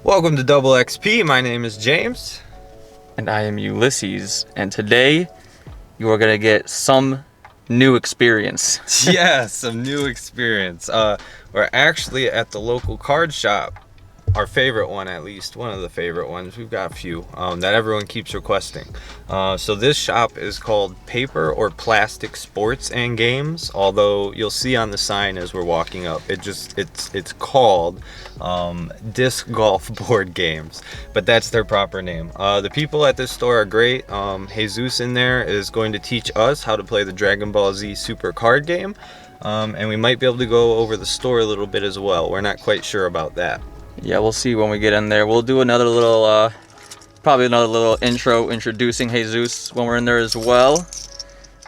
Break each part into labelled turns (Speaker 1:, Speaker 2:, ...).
Speaker 1: Welcome to Double XP. My name is James.
Speaker 2: And I am Ulysses. And today you are going to get some new experience.
Speaker 1: Yeah, some new experience. We're actually at the local card shop. Our favorite one, at least one of the favorite ones. We've got a few that everyone keeps requesting. So this shop is called Paper or Plastic Sports and Games. Although you'll see on the sign as we're walking up, it's called Disc Golf Board Games, but that's their proper name. The people at this store are great. Jesus in there is going to teach us how to play the Dragon Ball Z Super card game, and we might be able to go over the store a little bit as well. We're not quite sure about that.
Speaker 2: Yeah, we'll see when we get in there. We'll do another little, probably another little intro introducing Jesus when we're in there as well.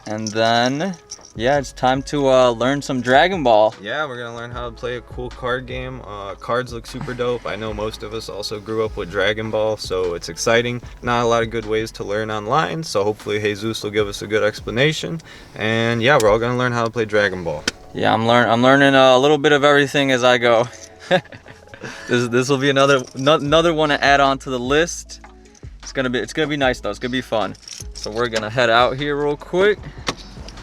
Speaker 2: And then, yeah, it's time to learn some Dragon Ball.
Speaker 1: Yeah, we're gonna learn how to play a cool card game. Cards look super dope. I know most of us also grew up with Dragon Ball, so it's exciting. Not a lot of good ways to learn online, so hopefully Jesus will give us a good explanation. And yeah, we're all gonna learn how to play Dragon Ball.
Speaker 2: Yeah, I'm learning a little bit of everything as I go. This will be another one to add on to the list. It's gonna be nice though. It's gonna be fun. So we're gonna head out here real quick.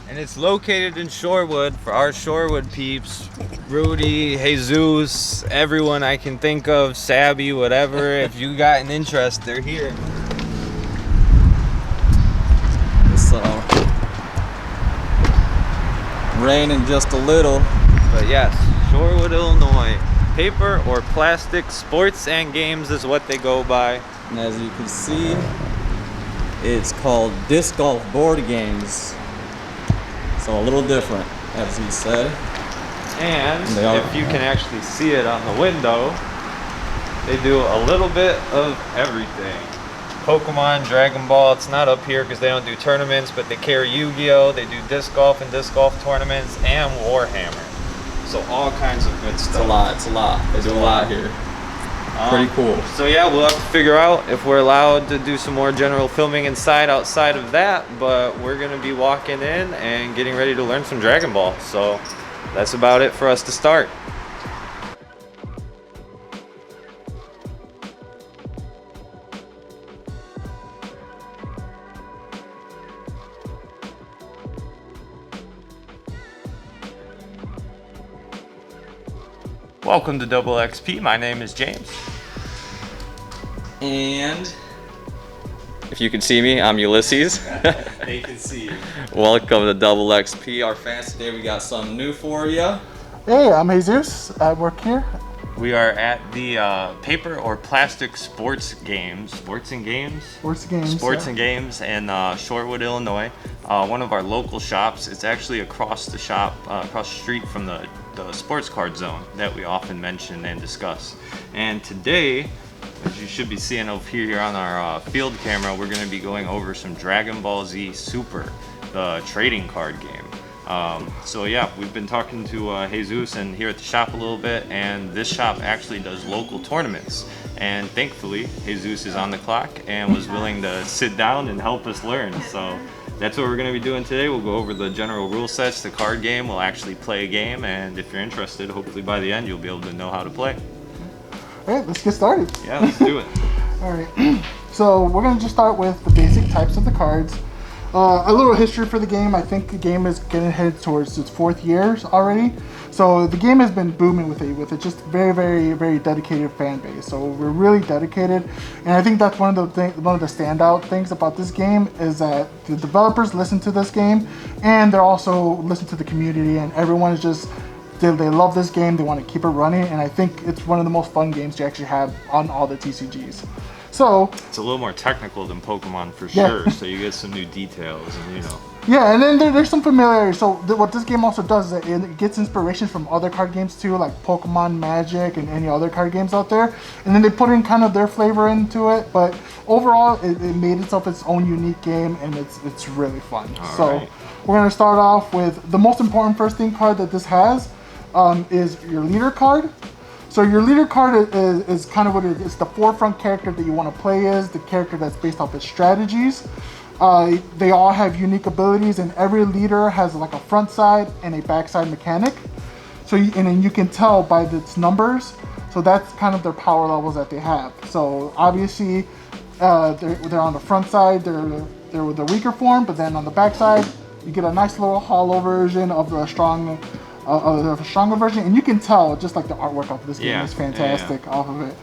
Speaker 1: And it's located in Shorewood for our Shorewood peeps. Rudy, Jesus, everyone I can think of, Sabby, whatever. If you got an interest, they're here.
Speaker 2: It's raining just a little.
Speaker 1: But yes, Shorewood, Illinois. Paper or Plastic Sports and Games is what they go by.
Speaker 2: And as you can see, it's called Disc Golf Board Games. So a little different, as he said.
Speaker 1: And if you can actually see it on the window, they do a little bit of everything. Pokemon, Dragon Ball, it's not up here because they don't do tournaments, but they carry Yu-Gi-Oh! They do disc golf and disc golf tournaments, and Warhammer. So all kinds of good stuff.
Speaker 2: It's a lot. They do a lot here. Pretty cool.
Speaker 1: So yeah, we'll have to figure out if we're allowed to do some more general filming outside of that, but we're gonna be walking in and getting ready to learn some Dragon Ball. So that's about it for us to start. Welcome to Double XP. My name is James.
Speaker 2: And if you can see me, I'm Ulysses.
Speaker 1: They can see you.
Speaker 2: Welcome to Double XP. Our fans today, we got something new for you.
Speaker 3: Hey, I'm Jesus. I work here.
Speaker 1: We are at the Paper or Plastic Sports and Games in Shorewood, Illinois. One of our local shops. It's actually across the street from the sports card zone that we often mention and discuss. And today, as you should be seeing over here on our field camera, we're going to be going over some Dragon Ball Z Super, the trading card game. So yeah, we've been talking to Jesus and here at the shop a little bit, and this shop actually does local tournaments. And thankfully, Jesus is on the clock and was willing to sit down and help us learn. So that's what we're going to be doing today. We'll go over the general rule sets, the card game. We'll actually play a game, and if you're interested, hopefully by the end you'll be able to know how to play.
Speaker 3: All right, let's get started.
Speaker 1: Yeah, let's do it.
Speaker 3: All right, so we're going to just start with the basic types of the cards. A little history for the game. I think the game is getting headed towards its 4th year already. So the game has been booming with a just very, very, very dedicated fan base. So we're really dedicated, and I think that's one of the standout things about this game is that the developers listen to this game, and they're also listen to the community, and everyone is just they love this game. They want to keep it running, and I think it's one of the most fun games to actually have on all the TCGs. So
Speaker 1: it's a little more technical than Pokemon for sure. So you get some new details, and you know.
Speaker 3: Yeah, and then there's some familiarity. So what this game also does is it gets inspiration from other card games too, like Pokemon, Magic, and any other card games out there. And then they put in kind of their flavor into it. But overall, it made itself its own unique game, and it's really fun. So we're gonna start off with the most important first thing card that this has is your leader card. So your leader card is kind of what it is. It's the forefront character that you want to play as, the character that's based off its strategies. They all have unique abilities, and every leader has like a front side and a back side mechanic. So and then you can tell by its numbers. So that's kind of their power levels that they have. So obviously, they're on the front side, they're the weaker form, but then on the back side, you get a nice little hollow version of the strong, of a stronger version, and you can tell just like the artwork of this game is fantastic off of it.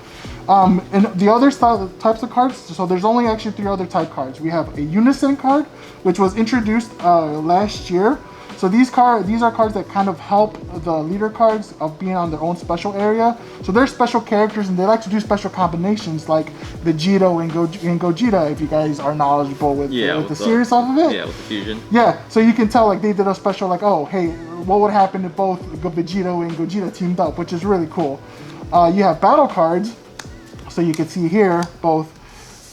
Speaker 3: And the other types of cards, so there's only actually 3 other type cards. We have a Unison card, which was introduced last year. So these are cards that kind of help the leader cards of being on their own special area. So they're special characters and they like to do special combinations like Vegito and Gogeta, if you guys are knowledgeable with the series off of it.
Speaker 2: Yeah, with the fusion.
Speaker 3: Yeah, so you can tell like they did a special like, oh, hey, what would happen if both Vegito and Gogeta teamed up, which is really cool. You have battle cards. So you can see here both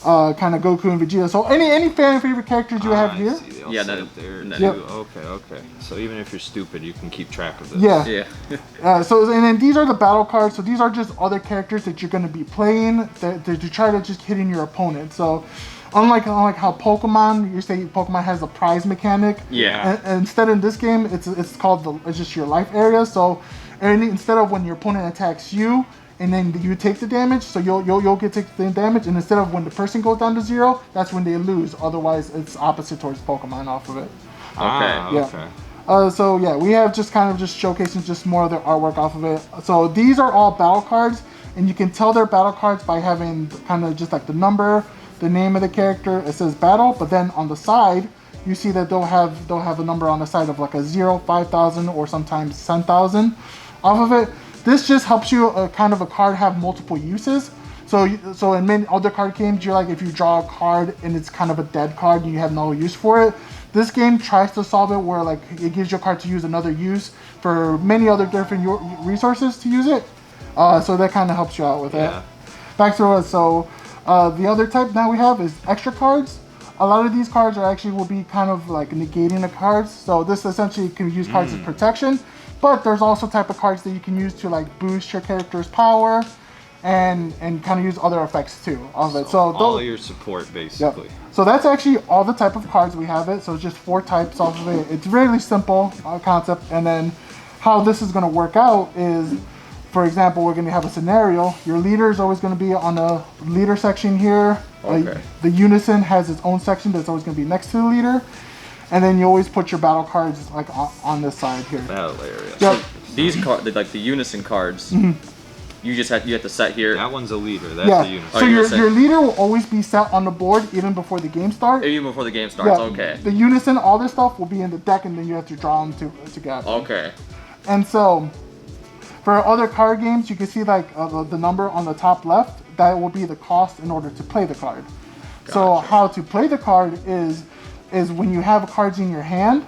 Speaker 3: kind of Goku and Vegeta. So any fan favorite characters you have here?
Speaker 1: Yeah, that there too.
Speaker 3: Yep.
Speaker 1: Okay. So even if you're stupid, you can keep track of this.
Speaker 3: Yeah. So and then these are the battle cards. So these are just other characters that you're going to be playing to try to just hitting your opponent. So unlike how Pokemon, you say Pokemon has a prize mechanic.
Speaker 1: Yeah.
Speaker 3: And instead in this game, it's called it's just your life area. So instead of when your opponent attacks you, and then you take the damage, so you'll get take the damage, and instead of when the person goes down to 0, that's when they lose. Otherwise, it's opposite towards Pokemon off of it.
Speaker 1: Okay.
Speaker 3: So yeah, we have just kind of just showcasing just more of their artwork off of it. So these are all battle cards, and you can tell they're battle cards by having kind of just like the number, the name of the character. It says battle, but then on the side, you see that they'll have a number on the side of like a 0, 5,000, or sometimes 10,000 off of it. This just helps you kind of a card have multiple uses. So in many other card games, you're like, if you draw a card and it's kind of a dead card and you have no use for it, this game tries to solve it where like it gives your card to use another use for many other different resources to use it. So that kind of helps you out with it. Back to it. So the other type now we have is extra cards. A lot of these cards will be kind of like negating the cards. So this essentially can use cards as protection. But there's also type of cards that you can use to like boost your character's power and kind of use other effects too of it. So
Speaker 1: all of your support basically.
Speaker 3: Yep. So that's actually all the type of cards we have it. So it's just 4 types off of it. It's really simple concept. And then how this is going to work out is, for example, we're going to have a scenario. Your leader is always going to be on the leader section here.
Speaker 2: Okay.
Speaker 3: The Unison has its own section that's always going to be next to the leader. And then you always put your battle cards like on this side here.
Speaker 1: Battle area.
Speaker 3: Yep.
Speaker 2: So these cards, like the Unison cards, you have to set here.
Speaker 1: That one's a leader. That's a Unison.
Speaker 3: So your leader will always be set on the board even before the game starts.
Speaker 2: Even before the game starts. Okay.
Speaker 3: The Unison, all this stuff will be in the deck, and then you have to draw them together.
Speaker 2: Okay.
Speaker 3: And so for other card games, you can see like the number on the top left. That will be the cost in order to play the card. Gotcha. So how to play the card is when you have cards in your hand,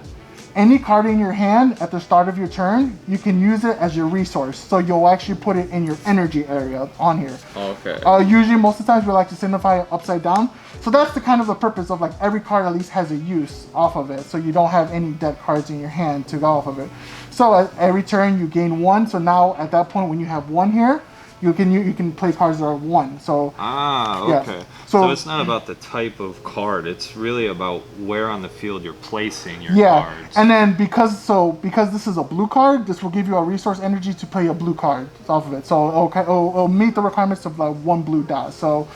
Speaker 3: any card in your hand at the start of your turn, you can use it as your resource. So you'll actually put it in your energy area on here.
Speaker 2: Okay.
Speaker 3: Usually, most of the times, we like to signify it upside down. So that's the kind of the purpose of like every card at least has a use off of it. So you don't have any dead cards in your hand to go off of it. So at every turn you gain 1. So now at that point when you have 1 here, you can play cards that are 1. So
Speaker 1: okay.
Speaker 3: Yeah.
Speaker 1: So it's not about the type of card. It's really about where on the field you're placing your cards.
Speaker 3: And then because this is a blue card, this will give you a resource energy to play a blue card off of it. So it'll meet the requirements of like 1 blue dot. So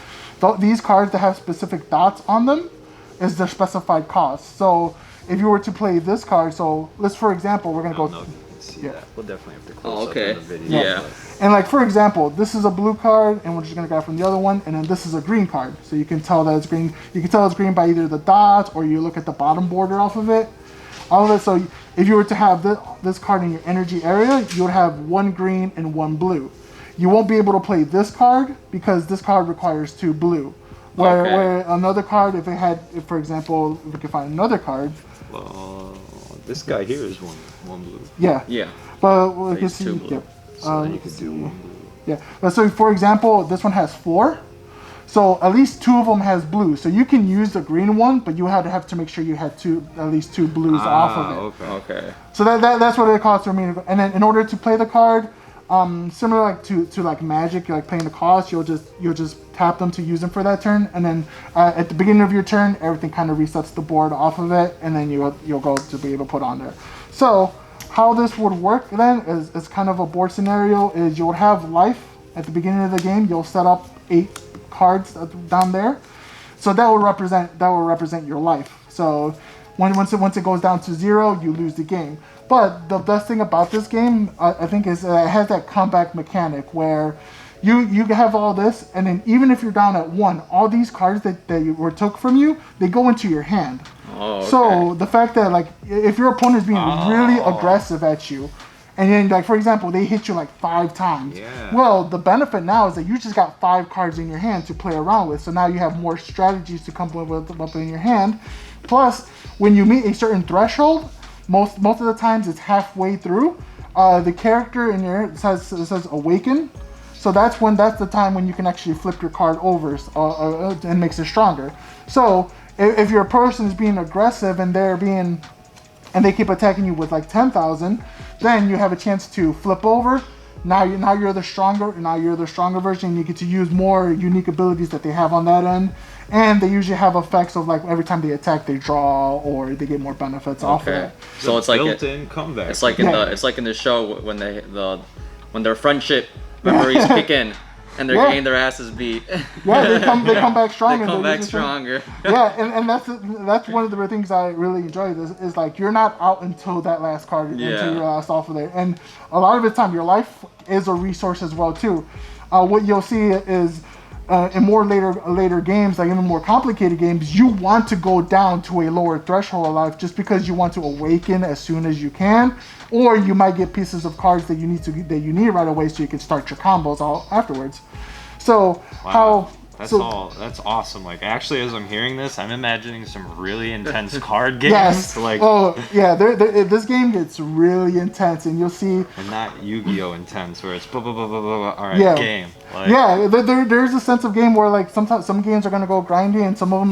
Speaker 3: these cards that have specific dots on them is their specified cost. So if you were to play this card, so let's for example, we're gonna go.
Speaker 1: That. We'll definitely have to close up in the video.
Speaker 2: Yeah.
Speaker 3: And like for example, this is a blue card, and we're just gonna grab from the other one, and then this is a green card. So you can tell that it's green. You can tell it's green by either the dots or you look at the bottom border off of it. So if you were to have this card in your energy area, you would have 1 green and 1 blue. You won't be able to play this card because this card requires 2 blue. Where another card, if for example, if we could find another card.
Speaker 1: This guy here is one blue.
Speaker 3: Yeah.
Speaker 2: Yeah.
Speaker 3: But we can see.
Speaker 2: 2 blue.
Speaker 1: So then you could do 1 blue.
Speaker 3: Yeah. But so for example, this one has 4. So at least 2 of them has blue. So you can use the green one, but you have to make sure you had at least 2 blues off of it.
Speaker 2: Okay.
Speaker 3: So that's what it costs for me. And then in order to play the card, similar like to like Magic, you're like playing the cost. You'll just tap them to use them for that turn, and then at the beginning of your turn, everything kind of resets the board off of it, and then you'll go to be able to put on there. So how this would work then is kind of a board scenario is you would have life at the beginning of the game, you'll set up 8 cards down there. So that will represent your life. So once it goes down to 0, you lose the game. But the best thing about this game, I think, is it has that comeback mechanic where you have all this, and then even if you're down at 1, all these cards that were took from you, they go into your hand.
Speaker 2: Oh, okay.
Speaker 3: So the fact that, like, if your opponent is being really aggressive at you, and then, like, for example, they hit you like 5 times.
Speaker 1: Yeah.
Speaker 3: Well, the benefit now is that you just got 5 cards in your hand to play around with. So now you have more strategies to come up in your hand. Plus, when you meet a certain threshold, most of the times it's halfway through. The character in your it says awaken. So that's the time when you can actually flip your card over and makes it stronger. So if your person is being aggressive and they keep attacking you with like 10,000, then you have a chance to flip over. Now you're the stronger version. You get to use more unique abilities that they have on that end, and they usually have effects of, like, every time they attack, they draw or they get more benefits off of it.
Speaker 2: So it's like
Speaker 1: built-in comeback.
Speaker 2: It's like in the show when their friendship memories kick in. And they're getting their asses beat.
Speaker 3: Yeah, they come back stronger.
Speaker 2: They come back stronger.
Speaker 3: Yeah, and that's one of the things I really enjoy. This is like you're not out until that last card, until you're last off of there. And a lot of the time, your life is a resource as well too. What you'll see is in more later games, like even more complicated games, you want to go down to a lower threshold of life just because you want to awaken as soon as you can, or you might get pieces of cards that you need right away so you can start your combos all afterwards. So
Speaker 1: That's awesome. Like, actually, as I'm hearing this, I'm imagining some really intense card games.
Speaker 3: Yes.
Speaker 1: Like,
Speaker 3: this game gets really intense, and you'll see.
Speaker 1: And not Yu-Gi-Oh! Intense, where it's blah blah blah blah blah. All right, game.
Speaker 3: Like, there's a sense of game where, like, sometimes some games are gonna go grindy, and some of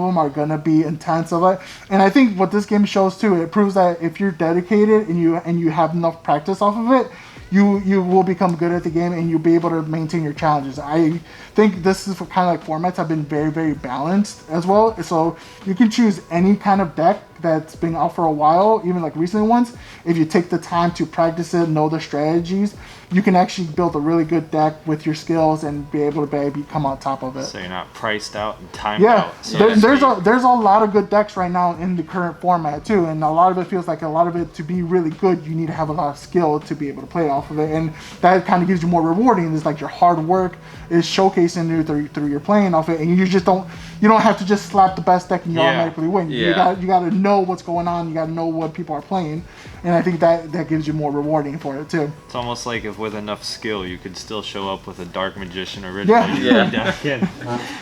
Speaker 3: them are gonna be intense of it. And I think what this game shows too, it proves that if you're dedicated and you have enough practice off of it, you will become good at the game, and you'll be able to maintain your challenges. I think this is kind of like formats have been very, very balanced as well. So you can choose any kind of deck that's been out for a while, even like recent ones. If you take the time to practice it, know the strategies, you can actually build a really good deck with your skills and be able to come on top of it.
Speaker 1: So you're not priced out and timed out.
Speaker 3: Yeah, there's a lot of good decks right now in the current format too, and a lot of it feels like to be really good, you need to have a lot of skill to be able to play off of it, and that kind of gives you more rewarding. It's like your hard work is showcasing you through your playing off it, and you don't have to just slap the best deck and you automatically win.
Speaker 2: Yeah.
Speaker 3: You got to know what's going on. You got to know what people are playing, and I think that gives you more rewarding for it too.
Speaker 1: It's almost like if with enough skill, you could still show up with a Dark Magician original deck and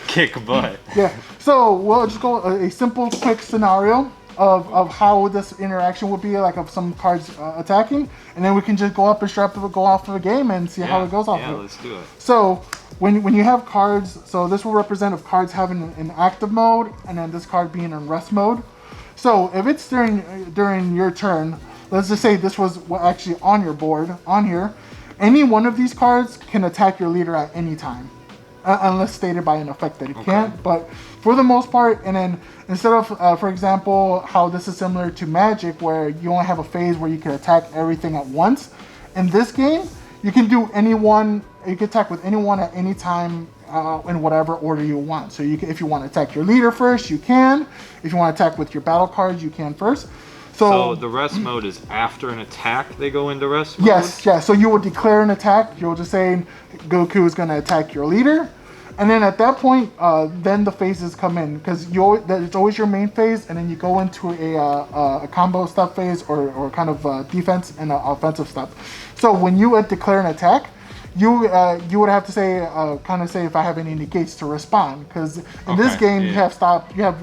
Speaker 1: kick butt.
Speaker 3: Yeah. So we'll just go a simple, quick scenario of how this interaction would be, like of some cards attacking, and then we can just go off of a game and see how it goes off.
Speaker 1: Yeah, let's do it.
Speaker 3: So when you have cards, so this will represent of cards having an active mode, and then this card being in rest mode. So if it's during your turn, let's just say this was actually on your board on here. Any one of these cards can attack your leader at any time, unless stated by an effect that it can't. But for the most part, and then instead of, for example, how this is similar to Magic, where you only have a phase where you can attack everything at once. In this game, you can do anyone. You can attack with anyone at any time in whatever order you want. So if you want to attack your leader first, you can. If you want to attack with your battle cards, you can first.
Speaker 1: So the rest mode is after an attack, they go into rest mode?
Speaker 3: Yes, yeah. So you will declare an attack. You'll just say Goku is going to attack your leader. And then at that point, then the phases come in. Because it's always your main phase, and then you go into a combo stuff phase or kind of defense and offensive stuff. So when you declare an attack, you would have to say if I have any negates to respond, because in this game you have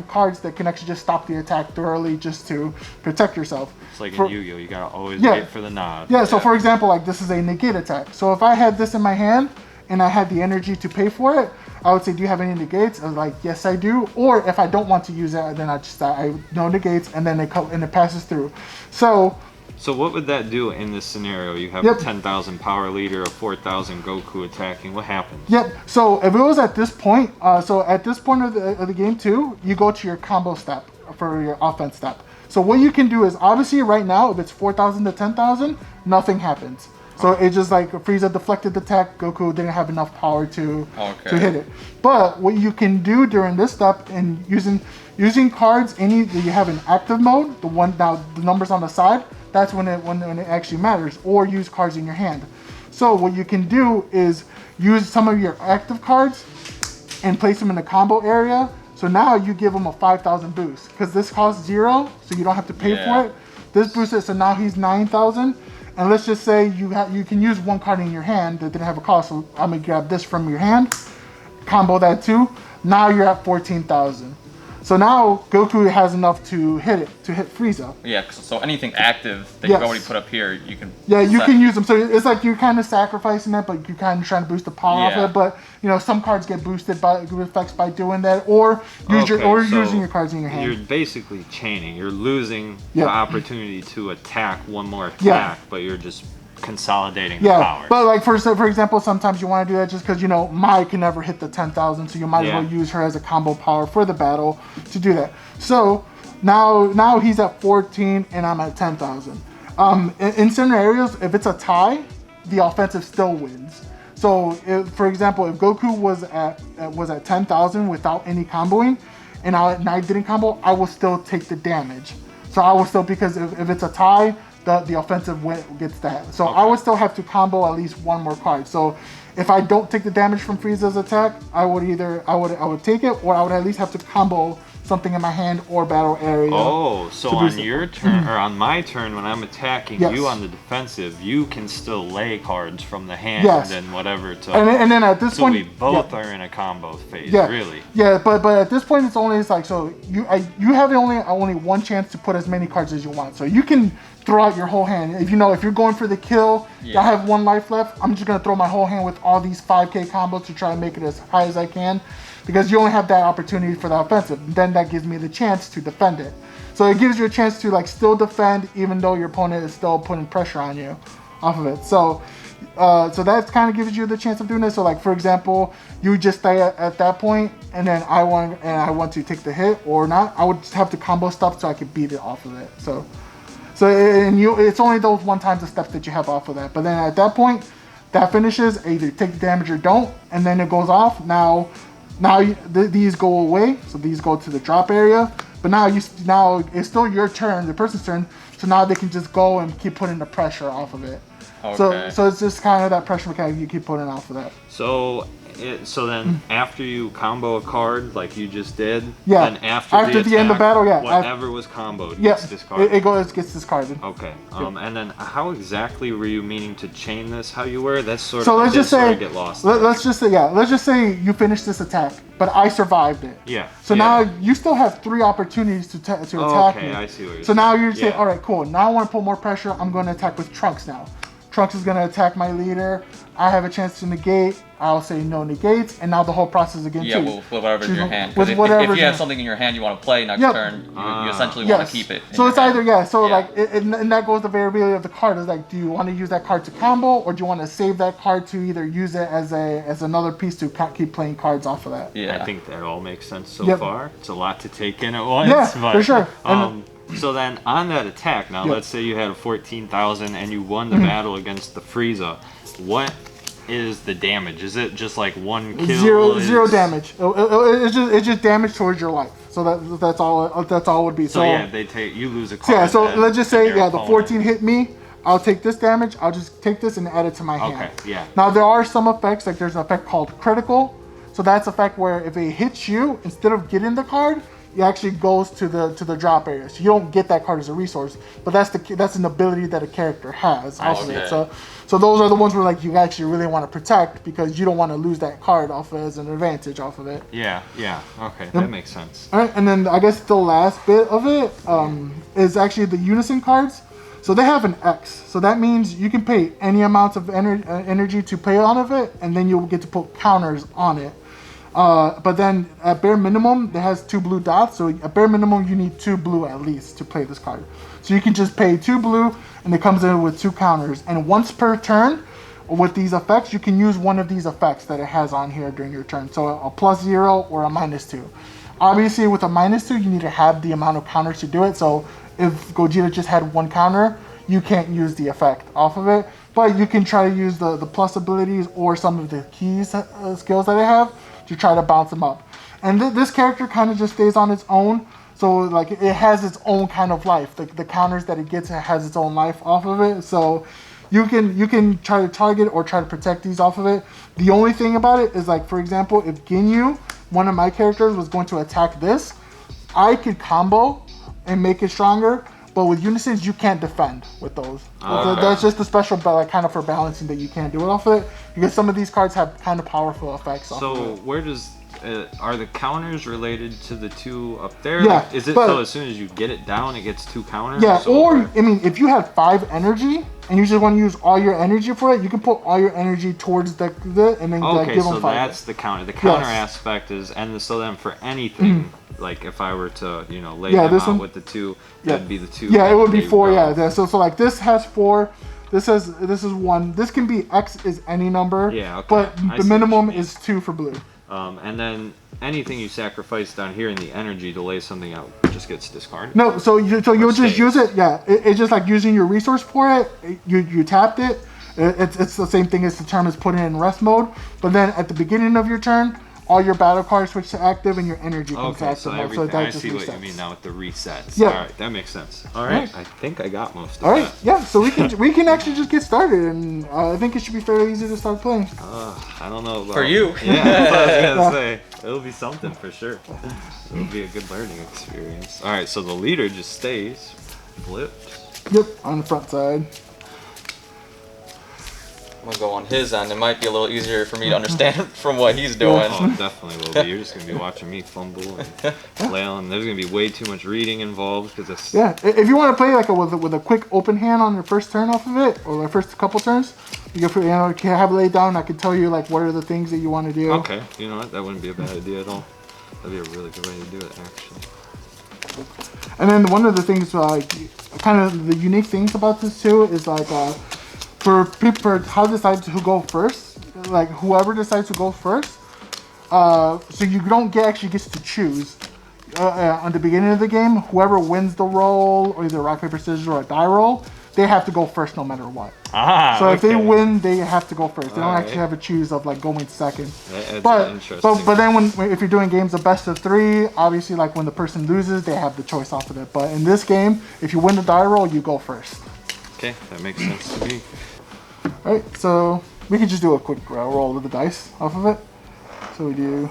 Speaker 3: cards that can actually just stop the attack thoroughly just to protect yourself.
Speaker 1: It's like in Yu-Gi-Oh, you gotta always wait for the nod.
Speaker 3: Yeah, so for example, like this is a negate attack. So if I had this in my hand and I had the energy to pay for it, I would say, do you have any negates? I was like, yes, I do. Or if I don't want to use it, then I no negates, and then it passes through.
Speaker 1: So what would that do in this scenario? You have a 10,000 power leader, a 4,000 Goku attacking. What happens?
Speaker 3: Yep. So if it was at this point, of the game too, you go to your combo step for your offense step. So what you can do is, obviously right now, if it's 4,000 to 10,000, nothing happens. So it just like Frieza deflected the attack. Goku didn't have enough power to hit it. But what you can do during this step, and using cards, you have an active mode, the one now the numbers on the side, that's when it actually matters. Or use cards in your hand. So what you can do is use some of your active cards and place them in the combo area. So now you give him a 5,000 boost because this costs 0, so you don't have to pay for it. This boosts it, so now he's 9,000. And let's just say you can use one card in your hand that didn't have a cost. So I'm gonna grab this from your hand, combo that too. Now you're at 14,000. So now Goku has enough to hit Frieza.
Speaker 2: Yeah, so anything active that you've already put up here, you can...
Speaker 3: Yeah, you can use them. So it's like you're kind of sacrificing it, but you're kind of trying to boost the power off it. But, you know, some cards get boosted by effects by doing that, or using your cards in your hand.
Speaker 1: You're basically chaining. You're losing the opportunity to attack one more attack, but you're just consolidating the power.
Speaker 3: But like for example, sometimes you want to do that just because, you know, Mai can never hit the 10,000, so you might as well use her as a combo power for the battle to do that. So now he's at 14 and I'm at 10,000. In certain areas, if it's a tie, the offensive still wins. So for example, if Goku was at 10,000 without any comboing, and I didn't combo, I will still take the damage. So I will still, because if it's a tie, the offensive gets that. So I would still have to combo at least one more card. So if I don't take the damage from Frieza's attack, I would take it, or I would at least have to combo something in my hand or battle area.
Speaker 1: Oh, so on your turn, or on my turn, when I'm attacking you on the defensive, you can still lay cards from the hand and whatever.
Speaker 3: And then at this point,
Speaker 1: we both are in a combo phase, really.
Speaker 3: Yeah, but at this point, it's like, so you have only one chance to put as many cards as you want. So you can throw out your whole hand. If you're going for the kill, I have 1 life left, I'm just gonna throw my whole hand with all these 5k combos to try to make it as high as I can, because you only have that opportunity for the offensive. Then that gives me the chance to defend it. So it gives you a chance to like still defend even though your opponent is still putting pressure on you off of it. So that kind of gives you the chance of doing this. So like for example, you just stay at that point, and then I want to take the hit or not. I would just have to combo stuff so I could beat it off of it. So it's only those one times the steps that you have off of that. But then at that point, that finishes. Either take the damage or don't, and then it goes off. Now these go away, so these go to the drop area. But now it's still your turn, the person's turn. So now they can just go and keep putting the pressure off of it. Okay. So it's just kind of that pressure mechanic you keep putting off of that.
Speaker 1: So then after you combo a card like you just did,
Speaker 3: then after the end of battle,
Speaker 1: whatever was comboed gets discarded.
Speaker 3: It gets discarded.
Speaker 1: Okay. And then how exactly were you meaning to chain this? How you were? That's sort of,
Speaker 3: so let's just say,
Speaker 1: get lost.
Speaker 3: Let's just say you finished this attack, but I survived it.
Speaker 1: Yeah.
Speaker 3: So now you still have 3 opportunities to attack me.
Speaker 1: Okay, I see what you're saying.
Speaker 3: So now you're saying, all right, cool. Now I want to put more pressure. I'm going to attack with Trunks now. Trunks is going to attack my leader. I have a chance to negate. I'll say no negates, and now the whole process again.
Speaker 2: Yeah, with whatever's in your hand. Because if you have something in your hand you want to play next turn, you essentially want to keep it.
Speaker 3: So it's either and that goes the variability of the card. Is like, do you want to use that card to combo, or do you want to save that card to either use it as another piece to keep playing cards off of that?
Speaker 1: Yeah, I think that all makes sense so far. It's a lot to take in at once.
Speaker 3: Yeah, for sure.
Speaker 1: So then on that attack, now let's say you had a 14,000 and you won the battle against the Frieza. What is the damage? Is it just like 1 kill?
Speaker 3: Zero damage. It's just damage towards your life. So that's all it would be.
Speaker 1: So yeah, you lose a card.
Speaker 3: Yeah, so let's just say the 14 hit me. I'll take this damage. I'll just take this and add it to my hand.
Speaker 1: Okay, yeah.
Speaker 3: Now there are some effects, like there's an effect called critical. So that's an effect where if it hits you, instead of getting the card, it actually goes to the drop area. So you don't get that card as a resource, but that's an ability that a character has. So those are the ones where like you actually really want to protect, because you don't want to lose that card off as an advantage off of it.
Speaker 1: Yeah. Okay, that makes sense.
Speaker 3: All right, and then I guess the last bit of it is actually the Unison cards. So they have an X. So that means you can pay any amount of energy to play out of it, and then you'll get to put counters on it. But then at bare minimum, it has 2 blue dots. So at bare minimum, you need 2 blue at least to play this card. So you can just pay 2 blue, and it comes in with 2 counters. And once per turn, with these effects, you can use one of these effects that it has on here during your turn. So a +0 or a -2. Obviously, with a -2, you need to have the amount of counters to do it. So if Gogeta just had 1 counter, you can't use the effect off of it. but you can try to use the plus abilities or some of the keys skills that they have to try to bounce them up. And this character kind of just stays on its own. So like it has its own kind of life. The counters that it gets, it has its own life off of it. So you can try to target or try to protect these off of it. The only thing about it is, like, for example, if Ginyu, one of my characters, was going to attack this, I could combo and make it stronger. But with Unisons, you can't defend with those.
Speaker 1: Okay.
Speaker 3: That's just a special, like, kind of for balancing that you can't do it off of it, because some of these cards have kind of powerful effects off of it.
Speaker 1: So where does are the counters related to the two up there?
Speaker 3: Yeah,
Speaker 1: Like, is it
Speaker 3: but-
Speaker 1: so as soon as you get it down, it gets 2 counters?
Speaker 3: Yeah,
Speaker 1: So-
Speaker 3: or, I mean, if you have 5 energy and you just want to use all your energy for it, you can put all your energy towards the and then like,
Speaker 1: Okay,
Speaker 3: give
Speaker 1: so
Speaker 3: them 5.
Speaker 1: that's the counter. The counter
Speaker 3: Yes.
Speaker 1: aspect is, and so then for anything, like if I were to, lay
Speaker 3: Yeah,
Speaker 1: them
Speaker 3: this
Speaker 1: out
Speaker 3: one-
Speaker 1: with the 2,
Speaker 3: Yeah.
Speaker 1: that'd be the 2.
Speaker 3: Yeah, it would be
Speaker 1: they
Speaker 3: 4.
Speaker 1: go.
Speaker 3: Yeah, so like this has 4. This is 1. This can be X is any number.
Speaker 1: Yeah, okay.
Speaker 3: But
Speaker 1: I
Speaker 3: the
Speaker 1: see
Speaker 3: minimum
Speaker 1: what you mean.
Speaker 3: is 2 for blue.
Speaker 1: And then anything you sacrifice down here in the energy to lay something out just gets discarded.
Speaker 3: No, so you'll just
Speaker 1: stays.
Speaker 3: use it. Yeah, it's just like using your resource for it. You tapped it. It's the same thing as the term is putting it in rest mode. But then at the beginning of your turn, all your battle cards switch to active and your energy comes to
Speaker 1: Okay,
Speaker 3: active
Speaker 1: so
Speaker 3: mode.
Speaker 1: everything.
Speaker 3: that
Speaker 1: I
Speaker 3: just
Speaker 1: see what you
Speaker 3: resets.
Speaker 1: mean now with the resets.
Speaker 3: Yeah.
Speaker 1: All right, that makes sense. All right, I think I got most of
Speaker 3: All right,
Speaker 1: that.
Speaker 3: yeah. So we can actually just get started, and I think it should be fairly easy to start playing.
Speaker 1: I don't know about
Speaker 2: For you.
Speaker 1: Yeah, that's what I was gonna say. It'll be something for sure. It'll be a good learning experience. All right, so the leader just stays flipped.
Speaker 3: Yep, on the front side.
Speaker 2: I'm gonna go on his end. It might be a little easier for me to understand from what he's doing.
Speaker 1: Oh, it definitely will be. You're just gonna be watching me fumble and flail, and there's gonna be way too much reading involved because it's.
Speaker 3: Yeah, if you want to play like with a quick open hand on your first turn off of it, or the first couple turns, you can have it laid down. I can tell you like what are the things that you want to do.
Speaker 1: Okay, you know what? That wouldn't be a bad idea at all. That'd be a really good way to do it, actually.
Speaker 3: And then one of the things, like, kind of the unique things about this too is like, for people, for how to decide who go first, like whoever decides to go first, so you don't actually gets to choose. On the beginning of the game, whoever wins the roll, or either rock, paper, scissors, or a die roll, they have to go first no matter what.
Speaker 1: Ah,
Speaker 3: So if they
Speaker 1: okay.
Speaker 3: win, they have to go first. They don't
Speaker 1: Alright.
Speaker 3: actually have a choose of like going second.
Speaker 1: That's
Speaker 3: But
Speaker 1: interesting.
Speaker 3: but then if you're doing games of best of 3, obviously like when the person loses, they have the choice off of it. But in this game, if you win the die roll, you go first.
Speaker 1: Okay, that makes sense to me.
Speaker 3: All right, so we can just do a quick roll of the dice off of it. So we do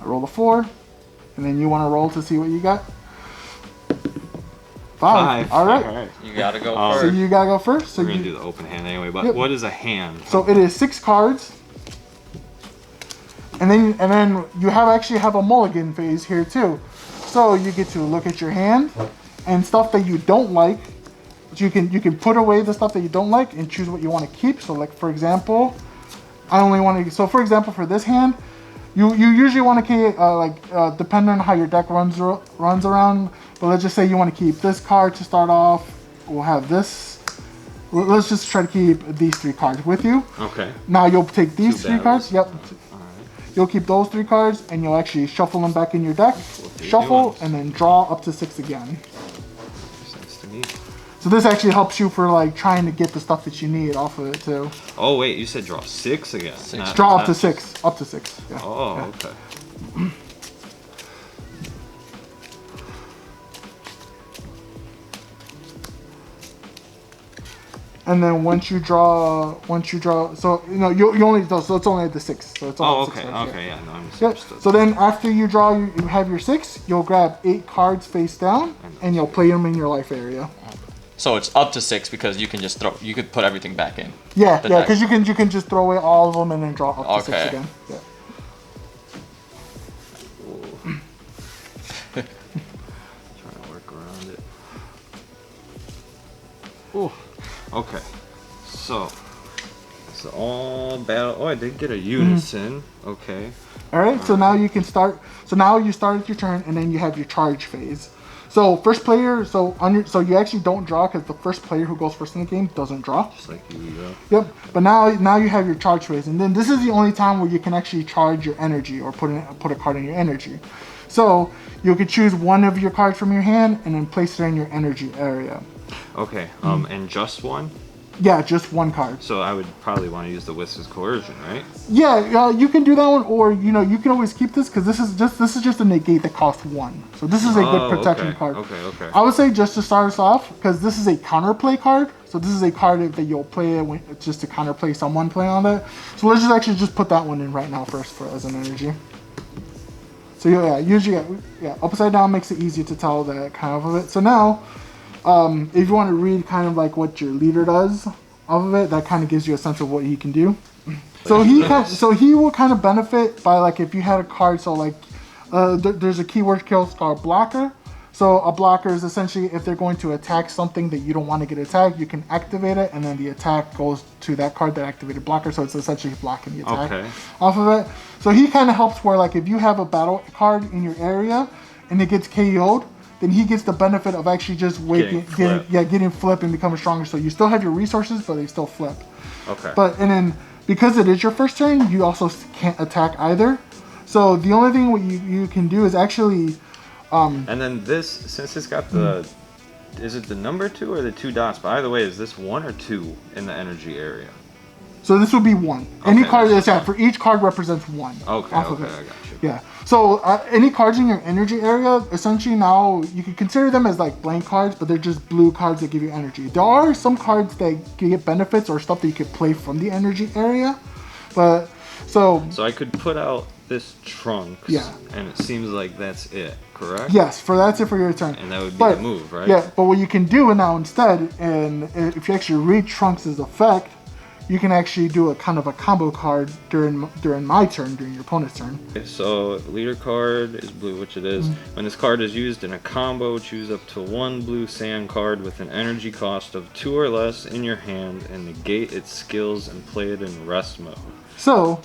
Speaker 3: I roll a 4, and then you want to roll to see what you got. 5. All right.
Speaker 2: You gotta go
Speaker 1: Oh.
Speaker 3: So
Speaker 2: first.
Speaker 3: you gotta go first. So
Speaker 1: We're gonna
Speaker 3: you,
Speaker 1: do the open hand anyway, but
Speaker 3: Yep.
Speaker 1: what is a hand?
Speaker 3: So it is 6 cards, and then you actually have a mulligan phase here too. So you get to look at your hand and stuff that you don't like. You can put away the stuff that you don't like and choose what you want to keep. So like for example, I only want to. So for example, for this hand, you usually want to keep depending on how your deck runs around. But let's just say you want to keep this card to start off. We'll have this. Let's just try to keep these 3 cards with you.
Speaker 1: Okay.
Speaker 3: Now you'll take these 3
Speaker 1: battles.
Speaker 3: cards. Yep. You'll keep those 3 cards, and you'll actually shuffle them back in your deck. Shuffle, and then draw up to 6 again.
Speaker 1: Makes sense to me.
Speaker 3: So this actually helps you for like trying to get the stuff that you need off of it too.
Speaker 1: Oh wait, you said draw 6 again. Not-
Speaker 3: Draw up
Speaker 1: not-
Speaker 3: to 6. Up to 6. Yeah.
Speaker 1: Oh, okay.
Speaker 3: And then once you draw, so you only so it's only at the 6. So it's
Speaker 1: Oh,
Speaker 3: only
Speaker 1: okay.
Speaker 3: 6 cards,
Speaker 1: Okay, yeah, no, I'm
Speaker 3: Yeah.
Speaker 1: misunderstood.
Speaker 3: So then after you draw, you have your 6. You'll grab 8 cards face down, and you'll play them in your life area.
Speaker 2: So it's up to 6 because you can just throw. You could put everything back in.
Speaker 3: Yeah,
Speaker 2: The
Speaker 3: yeah,
Speaker 2: deck.
Speaker 3: because you can just throw away all of them and then draw up to 6
Speaker 2: Okay.
Speaker 3: again. Yeah.
Speaker 1: Trying to work around it. Ooh. Okay. So it's all battle. Oh, I did get a unison. Okay.
Speaker 3: All right, so now you can start. So now you start at your turn, and then you have your charge phase. So first player, so you actually don't draw because the first player who goes first in the game doesn't draw.
Speaker 1: Just like you.
Speaker 3: Yep. But now you have your charge phase, and then this is the only time where you can actually charge your energy or put a card in your energy. So you could choose one of your cards from your hand and then place it in your energy area.
Speaker 1: Okay. And just one.
Speaker 3: Yeah, just one card.
Speaker 1: So I would probably want to use the Whisk's Coercion, right?
Speaker 3: Yeah, you can do that one, or you know, you can always keep this because this is just a negate that costs 1. So this is a good protection card.
Speaker 1: Okay.
Speaker 3: I would say just to start us off, because this is a counterplay card. So this is a card that you'll play just to counterplay someone playing on that. So let's just actually just put that one in right now first as an energy. So yeah, usually upside down makes it easier to tell that kind of it. So now, if you want to read kind of like what your leader does off of it, that kind of gives you a sense of what he can do. So he will kind of benefit by like if you had a card. So like there's a keyword skill called blocker. So a blocker is essentially if they're going to attack something that you don't want to get attacked, you can activate it, and then the attack goes to that card that activated blocker. So it's essentially blocking the attack off of it. So he kind of helps where like if you have a battle card in your area and it gets KO'd, then he gets the benefit of actually just getting flip and becoming stronger. So you still have your resources, but they still flip.
Speaker 1: Okay.
Speaker 3: And then because it is your first turn, you also can't attack either. So the only thing what you can do is actually.
Speaker 1: And then this, since it's got the, is it the number 2 or the 2 dots? By the way, is this 1 or 2 in the energy area?
Speaker 3: So this would be 1. Any card that's for each card represents 1.
Speaker 1: Okay, I got you.
Speaker 3: Yeah. So any cards in your energy area, essentially now you can consider them as like blank cards, but they're just blue cards that give you energy. There are some cards that get benefits or stuff that you could play from the energy area, but so
Speaker 1: I could put out this Trunks,
Speaker 3: yeah,
Speaker 1: and it seems like that's it, correct?
Speaker 3: Yes, that's it for your turn.
Speaker 1: And that would be the move, right?
Speaker 3: Yeah, but what you can do now instead, and if you actually read Trunks' effect, you can actually do a kind of a combo card during my turn, during your opponent's turn.
Speaker 1: Okay, so leader card is blue, which it is. When this card is used in a combo, choose up to 1 blue sand card with an energy cost of 2 or less in your hand and negate its skills and play it in rest mode.
Speaker 3: So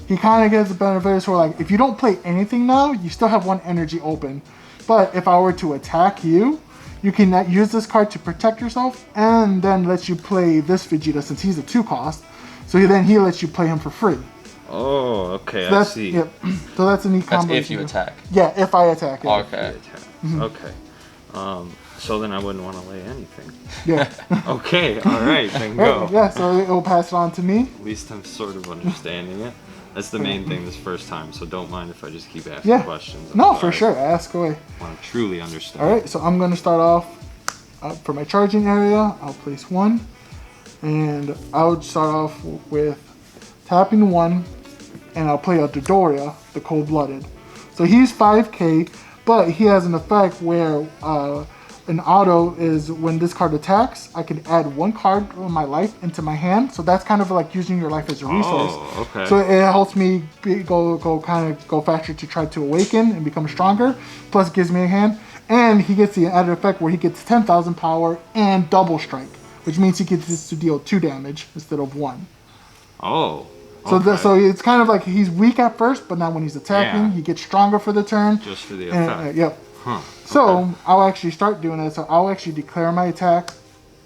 Speaker 3: he kind of gets the benefits where like if you don't play anything now, you still have 1 energy open. But if I were to attack you, you can use this card to protect yourself, and then lets you play this Vegeta since he's a 2 cost. So then he lets you play him for free.
Speaker 1: Oh, okay,
Speaker 3: So
Speaker 1: I see.
Speaker 3: Yep. So that's a neat combo.
Speaker 2: That's if you attack.
Speaker 3: Yeah, if I attack. Yeah.
Speaker 2: Okay.
Speaker 1: Okay. So then I wouldn't want to lay anything.
Speaker 3: Yeah.
Speaker 1: Okay, all right, then go.
Speaker 3: Yeah, so it will pass it on to me.
Speaker 1: At least I'm sort of understanding it. That's the main thing this first time, so don't mind if I just keep asking questions.
Speaker 3: No, for sure. Ask away.
Speaker 1: I want to truly understand.
Speaker 3: All right, so I'm going to start off for my charging area. I'll place 1, and I would start off with tapping 1, and I'll play a Dodoria, the Cold-Blooded. So he's 5k, but he has an effect where an auto is when this card attacks, I can add 1 card of my life into my hand. So that's kind of like using your life as a resource.
Speaker 1: Oh, okay.
Speaker 3: So it helps me go faster to try to awaken and become stronger. Plus it gives me a hand. And he gets the added effect where he gets 10,000 power and double strike, which means he gets to deal 2 damage instead of 1.
Speaker 1: Oh.
Speaker 3: Okay. So it's kind of like he's weak at first, but now when he's attacking, he gets stronger for the turn.
Speaker 1: Just for the effect.
Speaker 3: Yep.
Speaker 1: Huh.
Speaker 3: So I'll actually start doing it. So I'll actually declare my attack,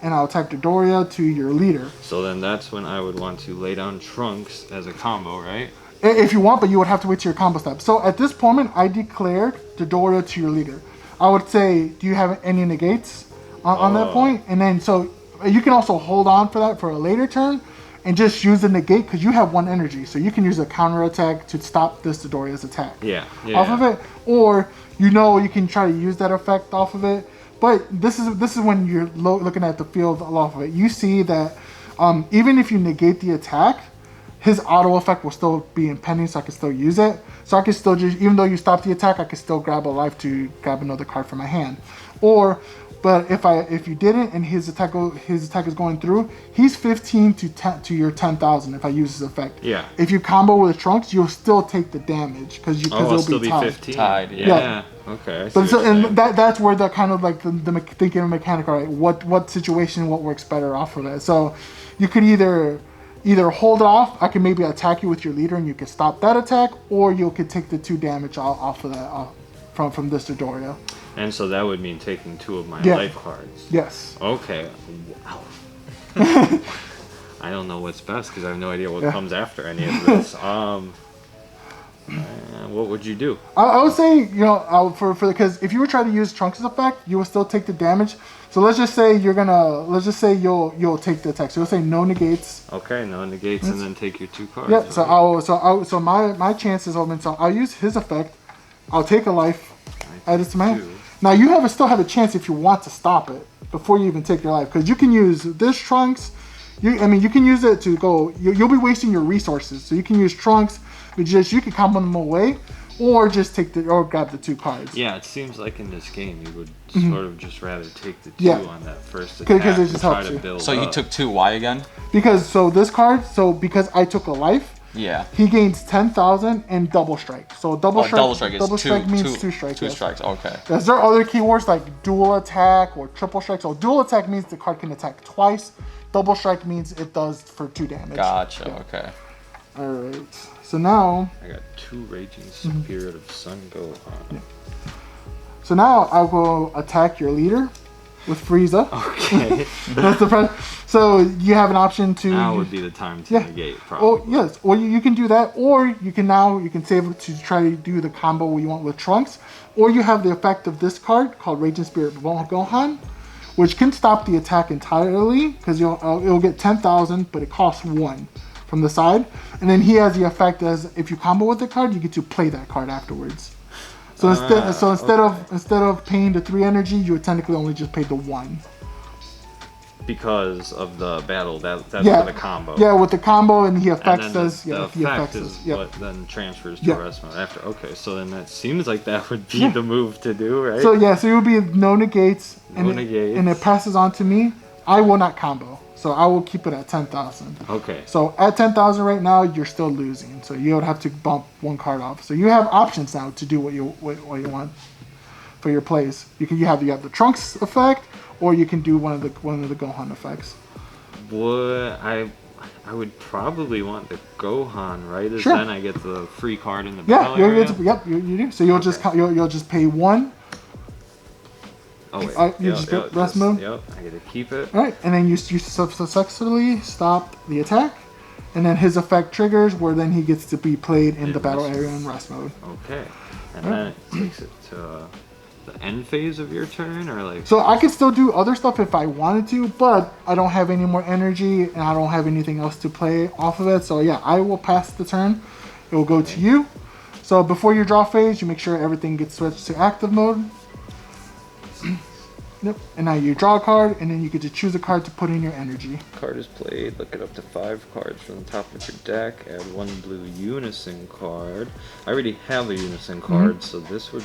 Speaker 3: and I'll attack Dodoria to your leader.
Speaker 1: So then that's when I would want to lay down Trunks as a combo, right?
Speaker 3: If you want, but you would have to wait till your combo step. So at this moment, I declared Dodoria to your leader. I would say, do you have any negates on that point? And then so you can also hold on for that for a later turn and just use the negate because you have 1 energy. So you can use a counter attack to stop this Dodoria's attack off of it. Or you can try to use that effect off of it. But this is when you're looking at the field off of it. You see that even if you negate the attack, his auto effect will still be impending, so I can still use it. So I can still just, even though you stop the attack, I can still grab a life to grab another card from my hand. But if you didn't and his attack is going through, he's 15 to your 10,000 if I use his effect.
Speaker 1: Yeah.
Speaker 3: If you combo with Trunks, you'll still take the damage because it'll
Speaker 1: still
Speaker 3: be
Speaker 1: be
Speaker 3: tied.
Speaker 1: 15.
Speaker 2: Tied, yeah.
Speaker 1: Okay.
Speaker 3: But that's where the kind of like the thinking of mechanic, right? What situation, what works better off of it. So you could either hold off. I can maybe attack you with your leader and you can stop that attack, or you could take the 2 damage off of that from this Dodoria.
Speaker 1: And so that would mean taking 2 of my life cards.
Speaker 3: Yes.
Speaker 1: Okay. Wow. I don't know what's best because I have no idea what comes after any of this. what would you do?
Speaker 3: I would say, you know, because if you were trying to use Trunks' effect, you will still take the damage. So let's just say you'll take the attack. So you'll say no negates.
Speaker 1: Okay, no negates, and then take your 2 cards.
Speaker 3: Yep. Right? So my chances open. So I'll use his effect. I'll take a life. Add it to my hand. Now you still have a chance if you want to stop it before you even take your life, because you can use this Trunks. You can use it to go. You'll be wasting your resources. So you can use Trunks, but you can combo them away, or just grab the 2 cards.
Speaker 1: Yeah, it seems like in this game you would sort of just rather take the 2 on that first attack
Speaker 3: because it just helps you.
Speaker 1: build
Speaker 2: So you took 2. Why again?
Speaker 3: Because because I took a life.
Speaker 2: Yeah.
Speaker 3: He gains 10,000 and double strike. So double strike means 2 strikes.
Speaker 2: 2 strikes. Okay.
Speaker 3: Is there other keywords like dual attack or triple strike? So dual attack means the card can attack twice. Double strike means it does for 2 damage.
Speaker 2: Gotcha.
Speaker 3: Yeah.
Speaker 2: Okay.
Speaker 3: All right. So now
Speaker 1: I got 2 Raging Spirit of Sun Gohan.
Speaker 3: Yeah. So now I will attack your leader with Frieza.
Speaker 1: Okay.
Speaker 3: That's the so you have an option to.
Speaker 1: Now would be the time to negate,
Speaker 3: Oh
Speaker 1: probably.
Speaker 3: yes, or you can do that, or you can save it to try to do the combo you want with Trunks, or you have the effect of this card called Raging Spirit Gohan, which can stop the attack entirely because it'll get 10,000, but it costs 1 from the side, and then he has the effect as if you combo with the card, you get to play that card afterwards. So instead of paying the 3 energy, you would technically only just pay the 1.
Speaker 1: Because of the battle, that's for the combo.
Speaker 3: Yeah, with the combo, and he affects
Speaker 1: and then
Speaker 3: us.
Speaker 1: the effect is what then transfers to rest mode after. Okay, so then that seems like that would be the move to do, right?
Speaker 3: So it would be no negates,
Speaker 1: negates.
Speaker 3: And it passes on to me. I will not combo, so I will keep it at 10,000.
Speaker 1: Okay.
Speaker 3: So at 10,000 right now, you're still losing. So you would have to bump 1 card off. So you have options now to do what you want for your plays. You have the Trunks effect, or you can do one of the Gohan effects.
Speaker 1: I would probably want the Gohan, right?
Speaker 3: Sure.
Speaker 1: Then I get the free card in the battle
Speaker 3: area? You do. So you'll just pay 1.
Speaker 1: Oh wait.
Speaker 3: You just get rest mode.
Speaker 1: Yep. I get to keep it.
Speaker 3: All right, and then you successfully stop the attack, and then his effect triggers, where then he gets to be played in the battle area in rest mode.
Speaker 1: Okay. And then it takes it to the end phase of your turn, or like.
Speaker 3: So I could still do other stuff if I wanted to, but I don't have any more energy, and I don't have anything else to play off of it. So yeah, I will pass the turn. It will go to you. So before your draw phase, you make sure everything gets switched to active mode. Yep. And now you draw a card, and then you get to choose a card to put in your energy.
Speaker 1: Card is played. Look it up to 5 cards from the top of your deck. Add 1 blue Unison card. I already have a Unison card, so this would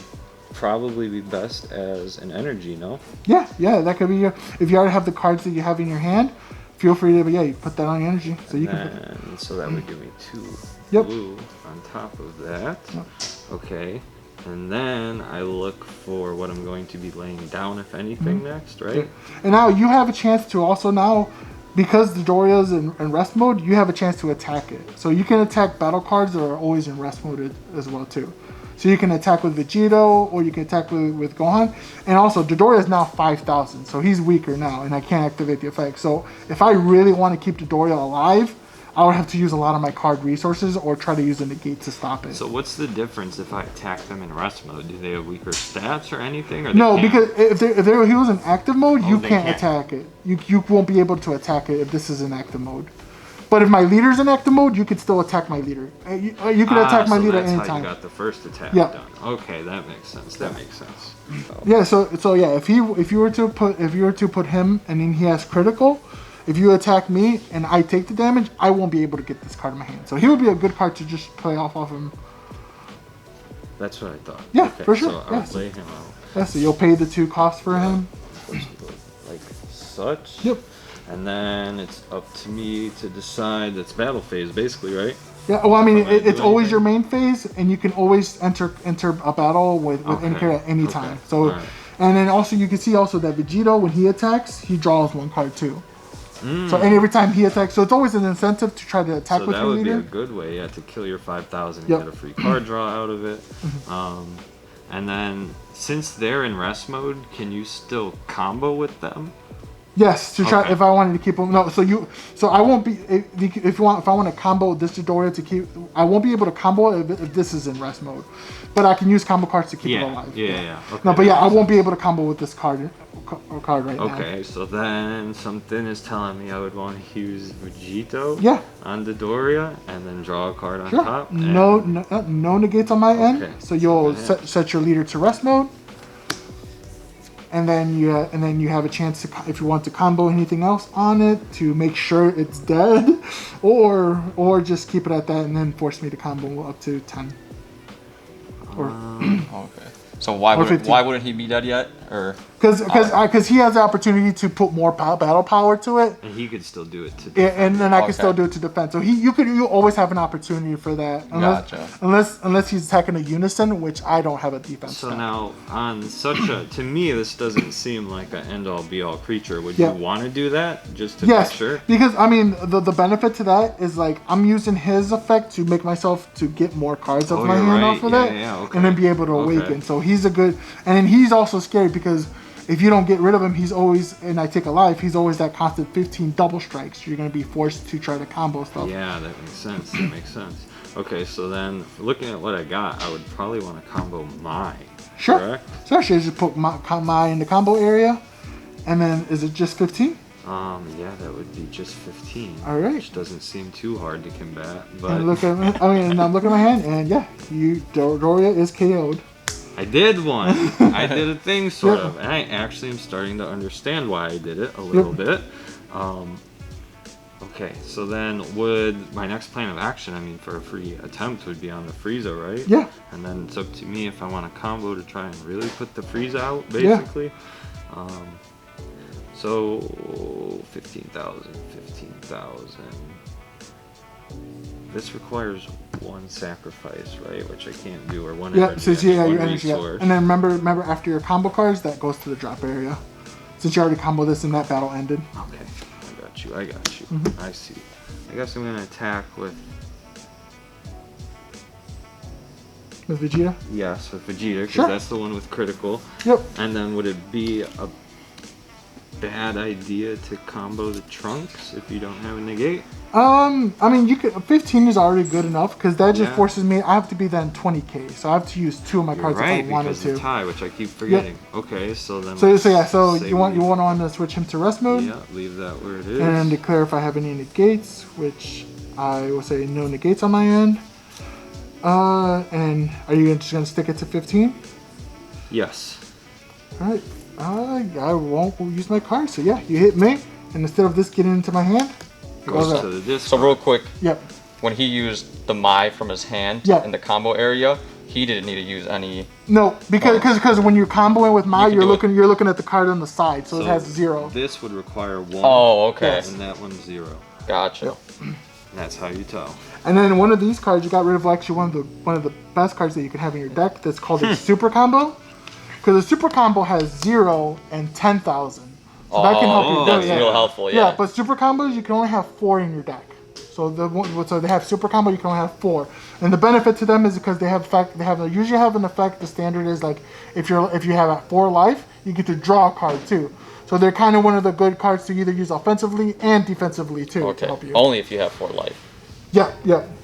Speaker 1: probably be best as an energy, no?
Speaker 3: Yeah, that could be your. If you already have the cards that you have in your hand, feel free to. You put that on your energy, so you can.
Speaker 1: So that would give me 2 blue on top of that.
Speaker 3: Yep.
Speaker 1: Okay. And then I look for what I'm going to be laying down, if anything, next, right?
Speaker 3: And now you have a chance to also now, because the Doria's in rest mode, you have a chance to attack it. So you can attack battle cards that are always in rest mode as well too. So you can attack with Vegito, or you can attack with Gohan. And also, Dodoria is now 5,000, so he's weaker now, and I can't activate the effect. So if I really want to keep Dodoria alive, I would have to use a lot of my card resources or try to use a negate to stop it.
Speaker 1: So what's the difference if I attack them in rest mode? Do they have weaker stats or anything? Or
Speaker 3: No, because if he was in active mode, you can't
Speaker 1: can't
Speaker 3: attack it. You won't be able to attack it if this is in active mode. But if my leader's in active mode, you could still attack my leader. You can attack my leader
Speaker 1: that's
Speaker 3: anytime.
Speaker 1: How you got the first attack
Speaker 3: Yeah.
Speaker 1: done. Okay, that makes sense. That makes sense.
Speaker 3: Yeah. So yeah, if you were to put him and then he has critical, if you attack me and I take the damage, I won't be able to get this card in my hand. So he would be a good card to just play off of him.
Speaker 1: That's what I thought.
Speaker 3: Yeah,
Speaker 1: okay,
Speaker 3: for sure.
Speaker 1: So I'll lay him out.
Speaker 3: Yeah, so you'll pay the 2 costs for him.
Speaker 1: Like such.
Speaker 3: Yep.
Speaker 1: And then it's up to me to decide. That's battle phase, basically, right?
Speaker 3: Yeah. Well, I mean,
Speaker 1: Am I
Speaker 3: it's
Speaker 1: doing
Speaker 3: always
Speaker 1: anything?
Speaker 3: your main phase, and you can always enter a battle with any character at any time. So,
Speaker 1: Alright.
Speaker 3: and then also you can see also that Vegito, when he attacks, he draws 1 card too. So and every time he attacks, so it's always an incentive to try to attack
Speaker 1: So
Speaker 3: with
Speaker 1: that
Speaker 3: your
Speaker 1: would
Speaker 3: leader.
Speaker 1: be a good way, to kill your 5,000 and
Speaker 3: Yep.
Speaker 1: get a free card draw out of it. And then, since they're in rest mode, can you still combo with them?
Speaker 3: Yes, to try
Speaker 1: Okay.
Speaker 3: if I wanted to keep them. No, so I won't be if I want to combo this Dodoria to keep. I won't be able to combo it if this is in rest mode, but I can use combo cards to keep it alive.
Speaker 1: Yeah. Okay,
Speaker 3: No, but yeah, I won't be able to combo with this card right now.
Speaker 1: Okay, so then something is telling me I would want to use Vegito
Speaker 3: Yeah.
Speaker 1: on Dodoria and then draw a card on
Speaker 3: Sure.
Speaker 1: top. and-
Speaker 3: No negates on my end.
Speaker 1: Okay.
Speaker 3: So you'll
Speaker 1: Yeah.
Speaker 3: set your leader to rest mode, and then you have a chance to, if you want to combo anything else on it, to make sure it's dead, or just keep it at that and then force me to combo up to 10.
Speaker 2: Okay. So why
Speaker 3: Or
Speaker 2: would
Speaker 3: 15.
Speaker 2: why wouldn't he be dead yet? Or
Speaker 3: Because he has the opportunity to put more battle power to it.
Speaker 1: And he could still do it to
Speaker 3: And then I can
Speaker 2: Okay.
Speaker 3: still do it to defend. So you always have an opportunity for that.
Speaker 2: Gotcha.
Speaker 3: Unless he's attacking a unison, which I don't have a defense.
Speaker 1: So
Speaker 3: spell.
Speaker 1: now, on such a, to me, this doesn't seem like an end-all be-all creature. Would
Speaker 3: Yeah.
Speaker 1: you want to do that just to
Speaker 3: Yes,
Speaker 1: make sure?
Speaker 3: because I mean the benefit to that is like I'm using his effect to make myself to get more cards out
Speaker 1: Oh,
Speaker 3: of my
Speaker 1: you're
Speaker 3: hand
Speaker 1: right.
Speaker 3: off of
Speaker 1: Yeah,
Speaker 3: that,
Speaker 1: yeah, okay.
Speaker 3: and then be able to
Speaker 1: Okay.
Speaker 3: awaken. So he's a good, and then he's also scary because if you don't get rid of him, he's always, and I take a life, he's always that constant 15 double strikes. You're gonna be forced to try to combo stuff.
Speaker 1: Yeah, that makes sense. That makes sense. Okay, so then looking at what I got, I would probably want to combo my.
Speaker 3: Sure.
Speaker 1: Correct?
Speaker 3: So actually, just put my in the combo area, and then is it just 15?
Speaker 1: Yeah, that would be just 15.
Speaker 3: All right.
Speaker 1: Which doesn't seem too hard to combat, but
Speaker 3: And look at and I'm looking at my hand, and yeah, Doria is KO'd.
Speaker 1: I did one. I did a thing, sort
Speaker 3: Yep.
Speaker 1: of. And I actually am starting to understand why I did it a little bit. Okay, so then would my next plan of action, I mean, for a free attempt, would be on the Frieza, right?
Speaker 3: Yeah.
Speaker 1: And then it's up to me if I want to combo to try and really put the Frieza out,
Speaker 3: Yeah.
Speaker 1: basically. So 15,000. This requires one sacrifice, right? Which I can't do, or one
Speaker 3: Yeah,
Speaker 1: energy,
Speaker 3: so yeah,
Speaker 1: one
Speaker 3: your energy. Yeah.
Speaker 1: resource.
Speaker 3: And then remember after your combo cards, that goes to the drop area. Since you already comboed this and that battle ended.
Speaker 1: Okay, I got you.
Speaker 3: Mm-hmm.
Speaker 1: I see. I guess I'm gonna attack with
Speaker 3: Vegeta?
Speaker 1: yes, with Vegeta, because
Speaker 3: Sure.
Speaker 1: that's the one with critical.
Speaker 3: Yep.
Speaker 1: And then would it be a bad idea to combo the Trunks if you don't have a negate?
Speaker 3: I mean, you could. 15 is already good enough because that just
Speaker 1: Yeah.
Speaker 3: forces me. I have to be then 20k, so I have to use 2 of my
Speaker 1: You're
Speaker 3: cards
Speaker 1: right,
Speaker 3: if I wanted
Speaker 1: because
Speaker 3: to.
Speaker 1: the tie, which I keep forgetting. Okay, so then.
Speaker 3: So yeah, so
Speaker 1: say
Speaker 3: you want
Speaker 1: we-
Speaker 3: to switch him to rest mode,
Speaker 1: Yeah, leave that where it is.
Speaker 3: and declare if I have any negates, which I will say no negates on my end. And are you just gonna stick it to 15?
Speaker 1: Yes.
Speaker 3: All right. I won't use my card. So yeah, you hit me, and instead of this getting into my hand, it
Speaker 1: Goes
Speaker 3: goes
Speaker 1: to
Speaker 3: out.
Speaker 1: the disc.
Speaker 2: so real quick,
Speaker 3: Yep.
Speaker 2: when he used the Mai from his hand
Speaker 3: Yeah.
Speaker 2: in the combo area, he didn't need to use any.
Speaker 3: No, because when you're comboing with Mai,
Speaker 2: You can
Speaker 3: you're
Speaker 2: do it.
Speaker 3: you're looking at the card on the side, so it has 0.
Speaker 1: This would require 1.
Speaker 2: Oh, okay.
Speaker 3: Yes.
Speaker 1: And that one's 0.
Speaker 2: Gotcha.
Speaker 1: And that's how you tell.
Speaker 3: And then one of these cards, you got rid of actually one of the best cards that you can have in your deck. That's called a super combo, because a super combo has 0 and 10,000. So that can help you.
Speaker 2: that's
Speaker 3: yeah.
Speaker 2: real helpful.
Speaker 3: Yeah,
Speaker 2: Yeah.
Speaker 3: but super combos you can only have 4 in your deck. So so they have super combo, you can only have 4. And the benefit to them is because they usually have an effect. The standard is like if you have a 4 life, you get to draw a card too. So they're kind of one of the good cards to either use offensively and defensively too to
Speaker 2: Okay.
Speaker 3: help you.
Speaker 2: Only if you have 4 life.
Speaker 3: Yeah.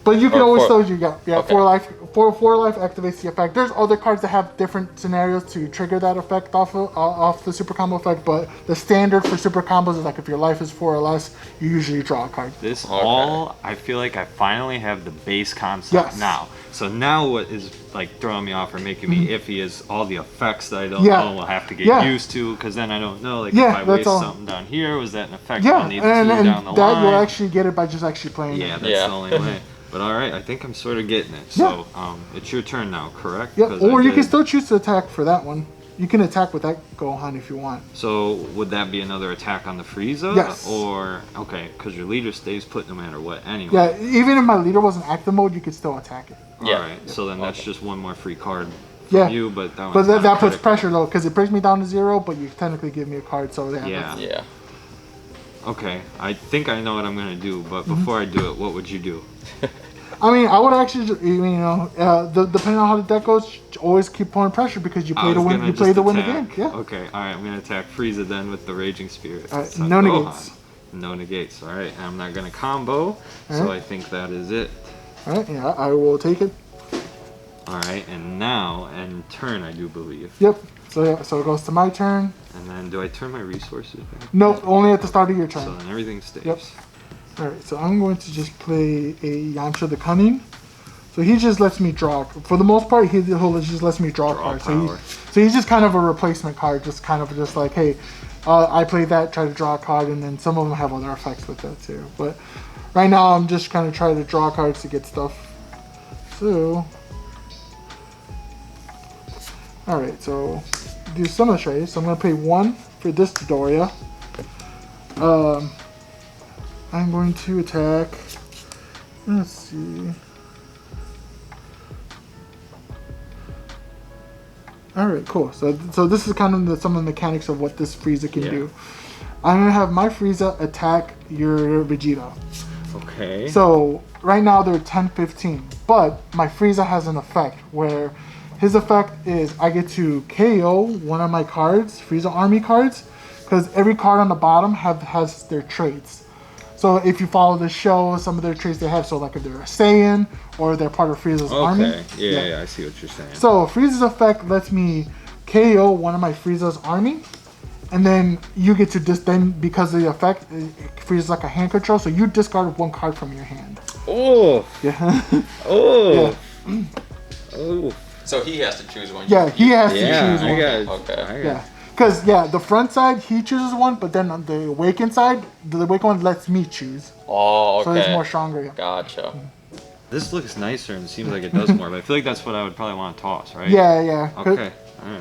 Speaker 3: But you can
Speaker 2: Or
Speaker 3: always
Speaker 2: four-
Speaker 3: still
Speaker 2: Okay.
Speaker 3: 4 life. 4 life activates the effect. There's other cards that have different scenarios to trigger that effect off the super combo effect, but the standard for super combos is like if your life is 4 or less, you usually draw a card.
Speaker 1: This all, I feel like I finally have the base concept
Speaker 3: Yes.
Speaker 1: now. So now what is like throwing me off or making me iffy is all the effects that I don't
Speaker 3: Yeah.
Speaker 1: know we'll have to get
Speaker 3: Yeah.
Speaker 1: used to, because then I don't know, like
Speaker 3: Yeah,
Speaker 1: if I
Speaker 3: that's
Speaker 1: waste
Speaker 3: all.
Speaker 1: something down here, was that an effect
Speaker 3: Yeah,
Speaker 1: I'll need
Speaker 3: and
Speaker 1: to
Speaker 3: that
Speaker 1: down the line?
Speaker 3: you'll actually get it by just actually playing
Speaker 1: Yeah,
Speaker 3: it.
Speaker 1: that's
Speaker 2: Yeah.
Speaker 1: the only way. But all right, I think I'm sort of getting it. So it's your turn now, correct?
Speaker 3: Yeah,
Speaker 1: 'Cause
Speaker 3: or
Speaker 1: I
Speaker 3: you can
Speaker 1: did-
Speaker 3: still choose to attack for that one. You can attack with that Gohan if you want.
Speaker 1: So would that be another attack on the Frieza?
Speaker 3: Yes.
Speaker 1: Or okay, because your leader stays put no matter what anyway.
Speaker 3: Yeah, even if my leader wasn't active mode, you could still attack it.
Speaker 1: All
Speaker 2: Yeah.
Speaker 1: right. So then that's just one more free card from
Speaker 3: Yeah.
Speaker 1: you, but that
Speaker 3: But
Speaker 1: one's not
Speaker 3: that puts
Speaker 1: critical.
Speaker 3: pressure though, because it brings me down to 0, but you technically give me a card, so yeah.
Speaker 1: Yeah.
Speaker 3: that's-
Speaker 2: Yeah.
Speaker 1: Okay, I think I know what I'm gonna do, but
Speaker 3: Mm-hmm.
Speaker 1: before I do it, what would you do?
Speaker 3: I mean, I would actually, depending on how the deck goes, always keep pulling pressure because you play to win. You play to win the game. Yeah.
Speaker 1: Okay. All right. I'm gonna attack Frieza then with the Raging Spirit.
Speaker 3: All right. No negates.
Speaker 1: No negates. All right. I'm not gonna combo, so I think that is it.
Speaker 3: All right. Yeah, I will take it.
Speaker 1: All right. And now end turn, I do believe.
Speaker 3: Yep. So yeah. So it goes to my turn.
Speaker 1: And then do I turn my resources back?
Speaker 3: Nope. Only at the start of your turn.
Speaker 1: So then everything stays.
Speaker 3: Yep. Alright, so I'm going to just play a Yamcha the Cunning. So he just lets me draw. For the most part, he'll just lets me draw cards. So he's just kind of a replacement card, just like, hey, I play that, try to draw a card, and then some of them have other effects with that too. But right now, I'm just kind of trying to draw cards to get stuff. So, alright, so do some of the trades. So I'm going to pay 1 for this Dodoria. I'm going to attack. Let's see. All right, cool. So this is kind of some of the mechanics of what this Frieza can do. I'm gonna have my Frieza attack your Vegeta.
Speaker 1: Okay.
Speaker 3: So right now they're 10-15, but my Frieza has an effect where his effect is I get to KO one of my cards, Frieza Army cards, because every card on the bottom has their traits. So if you follow the show, some of their traits they have, so like if they're a Saiyan or they're part of Frieza's army.
Speaker 1: Okay, yeah, I see what you're saying.
Speaker 3: So Frieza's effect lets me KO one of my Frieza's army, and then you get to then because of the effect, Frieza's like a hand control, so you discard 1 card from your hand.
Speaker 1: Oh.
Speaker 3: Yeah.
Speaker 1: Oh.
Speaker 3: Yeah.
Speaker 1: Oh.
Speaker 2: So he has to choose one.
Speaker 3: Yeah, he has to choose one.
Speaker 2: Okay.
Speaker 3: Yeah. Because, the front side, he chooses one, but then on the Awakened side, the Awakened one lets me choose.
Speaker 2: Oh, okay.
Speaker 3: So it's more stronger, yeah.
Speaker 2: Gotcha.
Speaker 1: This looks nicer and seems like it does more, but I feel like that's what I would probably want to toss, right?
Speaker 3: Yeah.
Speaker 1: Okay.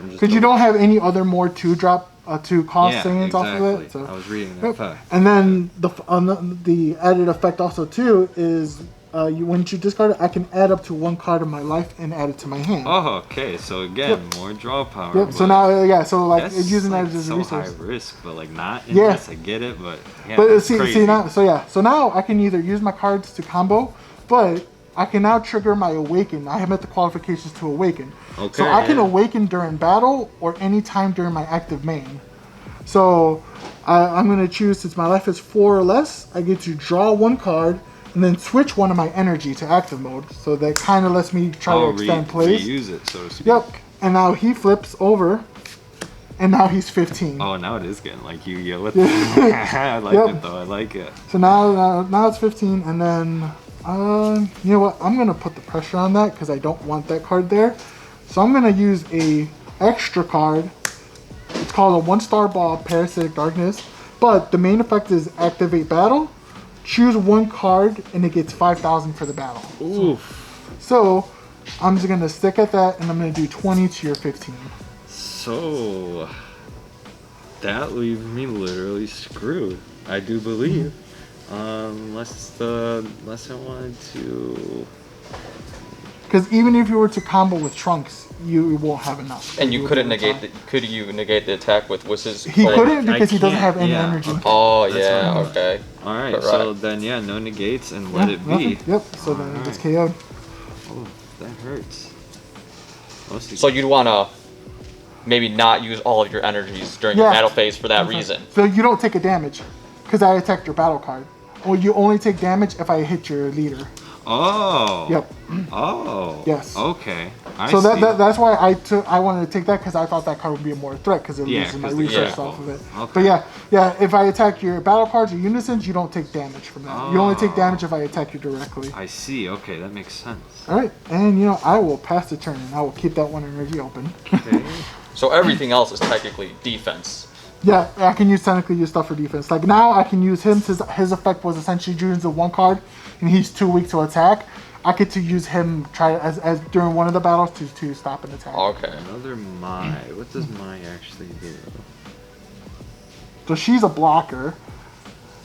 Speaker 3: Because you don't have any other more 2-drop, 2-cost Saiyans off of it. So.
Speaker 1: I was reading that fact.
Speaker 3: And then the added effect also, too, is when you discard it, I can add up to 1 card of my life and add it to my hand.
Speaker 1: Oh, okay. So again, more draw power.
Speaker 3: Yep. So now, so like using
Speaker 1: like
Speaker 3: that as a resource.
Speaker 1: High risk, but like not in this. I get it, but yeah.
Speaker 3: But
Speaker 1: that's
Speaker 3: see
Speaker 1: crazy.
Speaker 3: now, so now I can either use my cards to combo, but I can now trigger my Awaken. I have met the qualifications to Awaken.
Speaker 1: Okay.
Speaker 3: So I can Awaken during battle or any time during my active main. So I'm gonna choose, since my life is 4 or less, I get to draw 1 card and then switch one of my energy to active mode. So that kind of lets me try to extend plays.
Speaker 1: Reuse it, so to speak.
Speaker 3: Yep. And now he flips over, and now he's 15.
Speaker 1: Oh, now it is getting like Yu-Gi-Oh! With I like it though. I like it.
Speaker 3: So now it's 15, and then you know what? I'm gonna put the pressure on that because I don't want that card there. So I'm gonna use a extra card. It's called a 1-star ball, Parasitic Darkness. But the main effect is activate battle. Choose 1 card and it gets 5,000 for the battle.
Speaker 1: Oof.
Speaker 3: So I'm just gonna stick at that and I'm gonna do 20 to your 15.
Speaker 1: So that leaves me literally screwed. I do believe. Unless I wanted to.
Speaker 3: Because even if you were to combo with Trunks, you won't have enough.
Speaker 2: And you couldn't negate negate the attack with his?
Speaker 3: He couldn't because he doesn't have any energy.
Speaker 1: Okay.
Speaker 2: Oh yeah, okay.
Speaker 1: All right, so then no negates and let it be.
Speaker 3: Nothing. Yep. So then it gets KO'd.
Speaker 1: Oh, that hurts.
Speaker 2: So you'd want to maybe not use all of your energies during your battle phase for that reason.
Speaker 3: So you don't take a damage because I attacked your battle card. Or you only take damage if I hit your leader.
Speaker 1: Oh.
Speaker 3: Yep.
Speaker 1: Oh.
Speaker 3: Yes.
Speaker 1: Okay.
Speaker 3: So that's why I wanted to take that because I thought that card would be a more threat because it loses my resource off of it.
Speaker 1: Okay.
Speaker 3: But if I attack your battle cards or unisons, you don't take damage from that. You only take damage if I attack you directly.
Speaker 1: I see. Okay, that makes sense.
Speaker 3: All right, and I will pass the turn and I will keep that 1 energy open.
Speaker 1: Okay.
Speaker 2: So everything else is technically defense.
Speaker 3: Yeah, I can technically use stuff for defense. Like now, I can use him. His effect was essentially choosing the 1 card, and he's too weak to attack. I get to use him as during one of the battles to stop an attack.
Speaker 2: Okay.
Speaker 1: Another Mai. What does Mai actually do?
Speaker 3: So she's a blocker.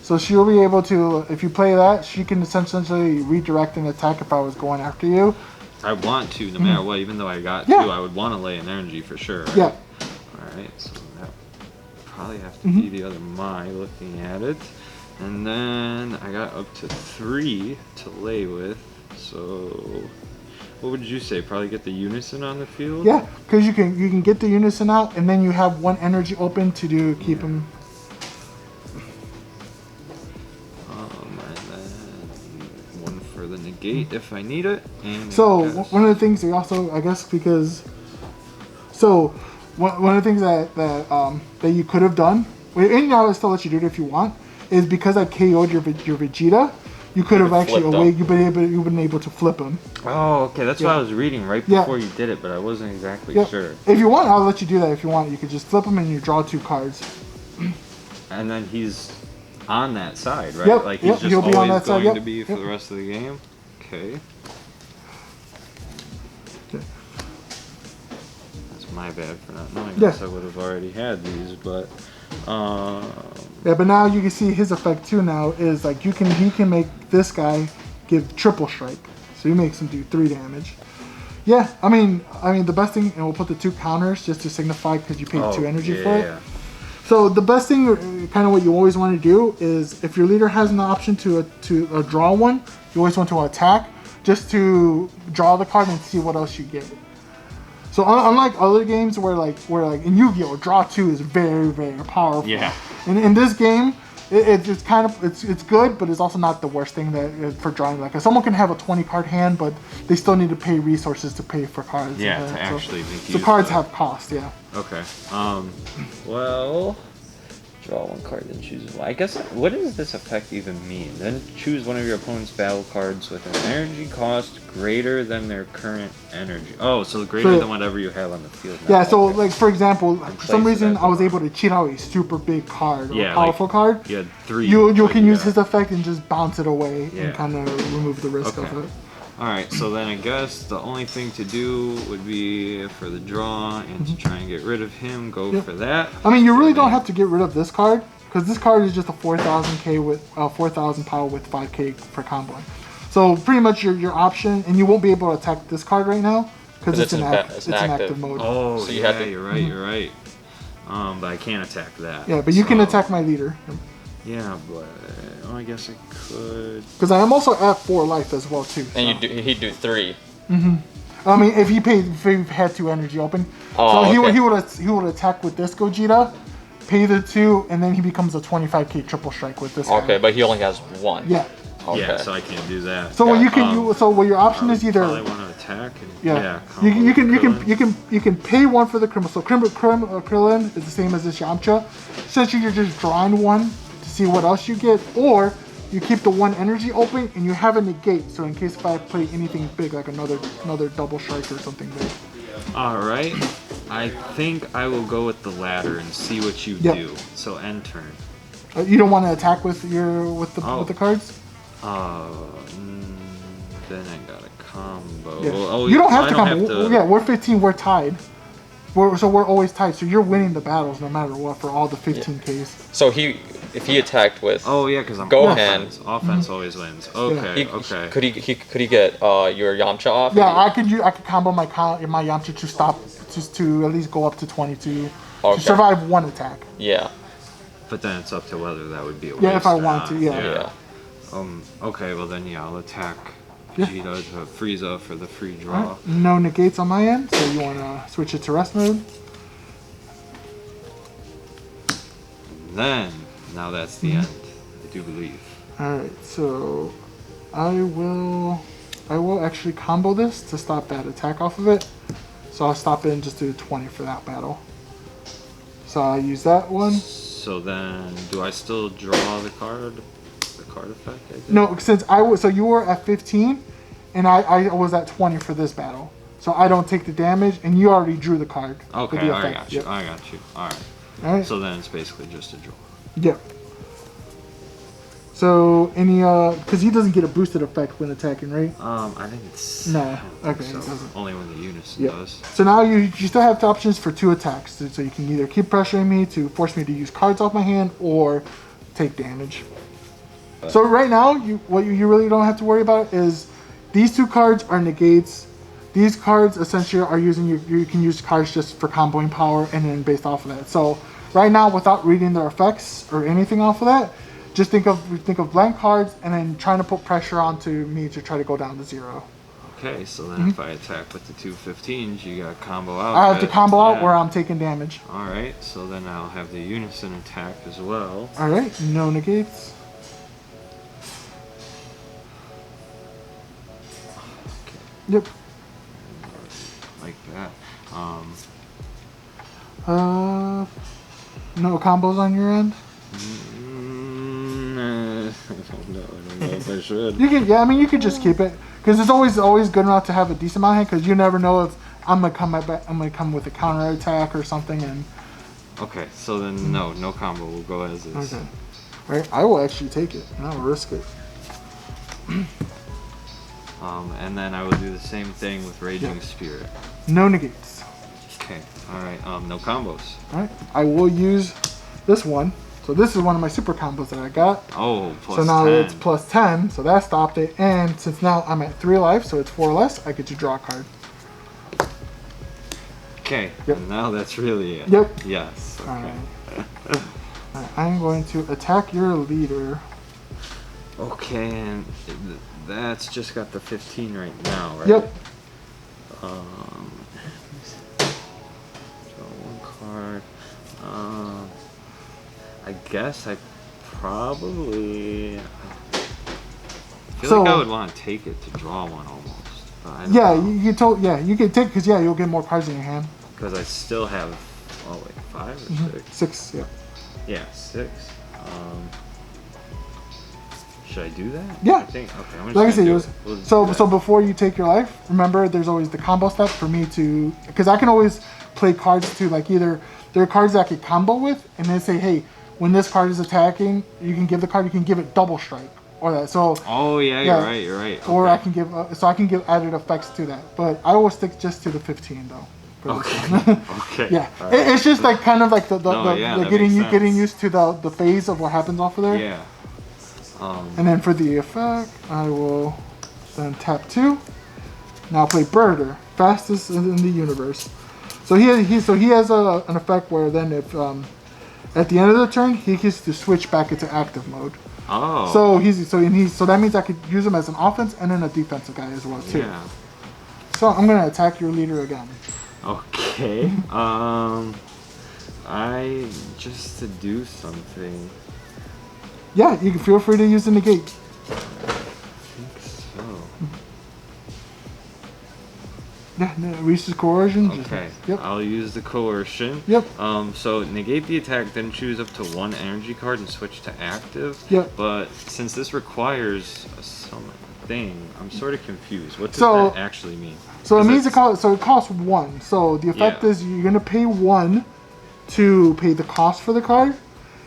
Speaker 3: So she'll be able to, if you play that, she can essentially redirect an attack if I was going after you.
Speaker 1: I want to, no matter what. Even though I got 2, I would want to lay an energy for sure. Right?
Speaker 3: Yeah.
Speaker 1: All right. So that probably have to be the other Mai looking at it. And then I got up to 3 to lay with. So, what would you say? Probably get the Unison on the field?
Speaker 3: Yeah, because you can get the Unison out, and then you have one energy open to keep him.
Speaker 1: And then one for the negate if I need it. And
Speaker 3: So one of the things they also, I guess, because one of the things that you could have done, and I'll still let you do it if you want, is because I KO'd your Vegeta, you could have actually you've been able to flip him.
Speaker 1: Oh, okay. That's what I was reading right before you did it, but I wasn't exactly sure.
Speaker 3: If you want, I'll let you do that. If you want, you could just flip him and you draw 2 cards.
Speaker 1: And then he's on that side, right?
Speaker 3: Yep,
Speaker 1: Like he's just
Speaker 3: he'll be on that
Speaker 1: always
Speaker 3: side,
Speaker 1: going to be for the rest of the game. Okay. That's my bad for not knowing. Yes, I would have already had these, but.
Speaker 3: Yeah, but now you can see his effect too. Now is like he can make this guy give triple strike, so he makes him do 3 damage. Yeah, I mean the best thing, and we'll put the 2 counters just to signify because you paid 2 energy for it. So the best thing, kind of what you always want to do is if your leader has an option to draw one, you always want to attack just to draw the card and see what else you get. So unlike other games where in Yu-Gi-Oh, draw 2 is very, very powerful.
Speaker 1: Yeah.
Speaker 3: And in this game, it's kind of it's good, but it's also not the worst thing that for drawing. Like someone can have a 20 card hand, but they still need to pay resources to pay for cards.
Speaker 1: Yeah, to actually make use
Speaker 3: so cards
Speaker 1: of it.
Speaker 3: have cost. Yeah.
Speaker 1: Okay. Well, draw 1 card and choose one. I guess, what does this effect even mean? Then choose one of your opponent's battle cards with an energy cost greater than their current energy. Oh, so greater than whatever you have on the field now.
Speaker 3: Yeah, so like for example, for some reason I was able to cheat out a super big card or a powerful card.
Speaker 1: You had 3.
Speaker 3: You can use his effect and just bounce it away and kind of remove the risk of it.
Speaker 1: Alright, so then I guess the only thing to do would be for the draw and to try and get rid of him, go for that.
Speaker 3: I mean, you really don't have to get rid of this card, because this card is just a 4,000k with 4,000 power with 5k for comboing. So pretty much your option, and you won't be able to attack this card right now, because it's in active mode.
Speaker 1: Oh, so you're right. But I can't attack that.
Speaker 3: Yeah, but you can attack my leader.
Speaker 1: Yeah, but I guess I could.
Speaker 3: Because I am also at 4 life as well too.
Speaker 2: And he'd do 3.
Speaker 3: I mean, if he had 2 energy open, so he would attack with this Gogeta, pay the 2, and then he becomes a 25k triple strike with this.
Speaker 2: Okay, but he only has 1.
Speaker 3: Yeah.
Speaker 2: Okay.
Speaker 1: Yeah, so I can't do that.
Speaker 3: So what you can so your option is either.
Speaker 1: Probably want to attack.
Speaker 3: You can pay 1 for the criminal. So Krillin is the same as this Yamcha. Essentially, you're just drawing 1 to see what else you get, or you keep the 1 energy open and you have a negate. So in case if I play anything big, like another double strike or something big.
Speaker 1: All right, I think I will go with the latter and see what you do. So end turn.
Speaker 3: You don't want to attack with the cards.
Speaker 1: Then I got a combo.
Speaker 3: Yeah.
Speaker 1: Oh,
Speaker 3: you don't have to combo. Yeah, we're 15. We're tied. So we're always tied. So you're winning the battles no matter what for all the 15Ks.
Speaker 2: So if he attacked with
Speaker 1: because I'm
Speaker 2: Gohan,
Speaker 1: offense always wins. Okay,
Speaker 2: Could he get your Yamcha off?
Speaker 3: Yeah, I could combo my Yamcha to stop to at least go up to 22 to survive 1 attack.
Speaker 2: Yeah.
Speaker 1: But then it's up to whether that would be a waste.
Speaker 3: Yeah, if I want to. Yeah.
Speaker 1: Okay, well then I'll attack Vegeta to Frieza for the free draw.
Speaker 3: Right. No negates on my end, so you want to switch it to rest mode.
Speaker 1: And then, now that's the end, I do believe.
Speaker 3: Alright, so I will actually combo this to stop that attack off of it. So I'll stop it and just do 20 for that battle. So I'll use that one.
Speaker 1: So then, do I still draw the card? Card effect, I guess?
Speaker 3: No, since so you were at 15 and I was at 20 for this battle, so I don't take the damage and you already drew the card.
Speaker 1: Okay, I got you. All right. So then it's basically just a draw.
Speaker 3: Yep. So any because he doesn't get a boosted effect when attacking, right?
Speaker 1: I think it's
Speaker 3: okay,
Speaker 1: so.
Speaker 3: It doesn't.
Speaker 1: Only when the Unison does.
Speaker 3: So now you still have the options for 2 attacks, so you can either keep pressuring me to force me to use cards off my hand or take damage. So right now, what you really don't have to worry about is these 2 cards are negates. These cards essentially are you can use cards just for comboing power and then based off of that. So right now, without reading their effects or anything off of that, just think of blank cards and then trying to put pressure onto me to try to go down to 0.
Speaker 1: Okay, so then if I attack with the 2 15s, you got combo out.
Speaker 3: I have to combo out where I'm taking damage.
Speaker 1: Alright, so then I'll have the Unison attack as well.
Speaker 3: Alright, no negates. Yep.
Speaker 1: Like that.
Speaker 3: No combos on your end?
Speaker 1: I don't know if I should.
Speaker 3: You can, yeah, I mean, you could just keep it. Because it's always good enough to have a decent amount of hand, because you never know if I'm gonna come with a counter attack or something. And
Speaker 1: okay, so then no combo. We'll go as is.
Speaker 3: okay, all right, I will actually take it and I will risk it.
Speaker 1: And then I will do the same thing with Raging Spirit.
Speaker 3: No negates.
Speaker 1: Okay, all right. No combos.
Speaker 3: All right, I will use this one. So this is one of my super combos that I got.
Speaker 1: Oh, plus
Speaker 3: so now
Speaker 1: 10.
Speaker 3: it's plus 10, so that stopped it. And since now I'm at 3 life, so it's 4 less, I get to draw a card.
Speaker 1: Okay,
Speaker 3: Yep.
Speaker 1: and now that's really it.
Speaker 3: Yep.
Speaker 1: Yes. Okay.
Speaker 3: Alright. I'm going to attack your leader.
Speaker 1: Okay, and that's just got the 15 right now, right?
Speaker 3: Yep.
Speaker 1: Draw one card. I guess I probably. I feel like I would want to take it to draw one almost. But I don't know.
Speaker 3: You can take because you'll get more cards in your hand.
Speaker 1: Because I still have 5 or 6.
Speaker 3: 6, yeah.
Speaker 1: Yeah, 6. Should I do that?
Speaker 3: Yeah.
Speaker 1: I think. Okay. I'm just
Speaker 3: Like I said,
Speaker 1: gonna
Speaker 3: it
Speaker 1: do
Speaker 3: was,
Speaker 1: it. We'll do
Speaker 3: so
Speaker 1: that.
Speaker 3: before you take your life, remember there's always the combo step for me to, because I can always play cards to like either there are cards that I could combo with, and then say, hey, when this card is attacking, you can give the card, you can give it double strike or that. So.
Speaker 1: Oh yeah,
Speaker 3: yeah,
Speaker 1: you're right.
Speaker 3: Or
Speaker 1: Okay.
Speaker 3: I can give, so I can give added effects to that, but I will stick just to the 15 though. for this one.
Speaker 1: Okay. Okay.
Speaker 3: Yeah,
Speaker 1: All right.
Speaker 3: it's just like kind of like the
Speaker 1: that
Speaker 3: getting
Speaker 1: makes
Speaker 3: getting
Speaker 1: sense.
Speaker 3: used to the phase of what happens off of there.
Speaker 1: Yeah.
Speaker 3: And then for the effect, I will then tap 2. Now play Birder, fastest in the universe. So he has an effect where then if at the end of the turn he gets to switch back into active mode.
Speaker 1: Oh.
Speaker 3: So that means I could use him as an offense and then a defensive guy as well too.
Speaker 1: Yeah.
Speaker 3: So I'm gonna attack your leader again.
Speaker 1: Okay. I just to do something.
Speaker 3: Yeah, you can feel free to use the negate.
Speaker 1: I think so.
Speaker 3: Yeah, no, Reese's coercion.
Speaker 1: Okay.
Speaker 3: Yep.
Speaker 1: I'll use the coercion.
Speaker 3: Yep.
Speaker 1: So negate the attack, then choose up to 1 energy card and switch to active.
Speaker 3: Yep.
Speaker 1: But since this requires a summon thing, I'm sort of confused. What does
Speaker 3: So-
Speaker 1: that actually mean?
Speaker 3: So it
Speaker 1: 'Cause
Speaker 3: means
Speaker 1: it's-
Speaker 3: it costs 1. So the effect
Speaker 1: Yeah.
Speaker 3: is you're gonna pay 1 to pay the cost for the card,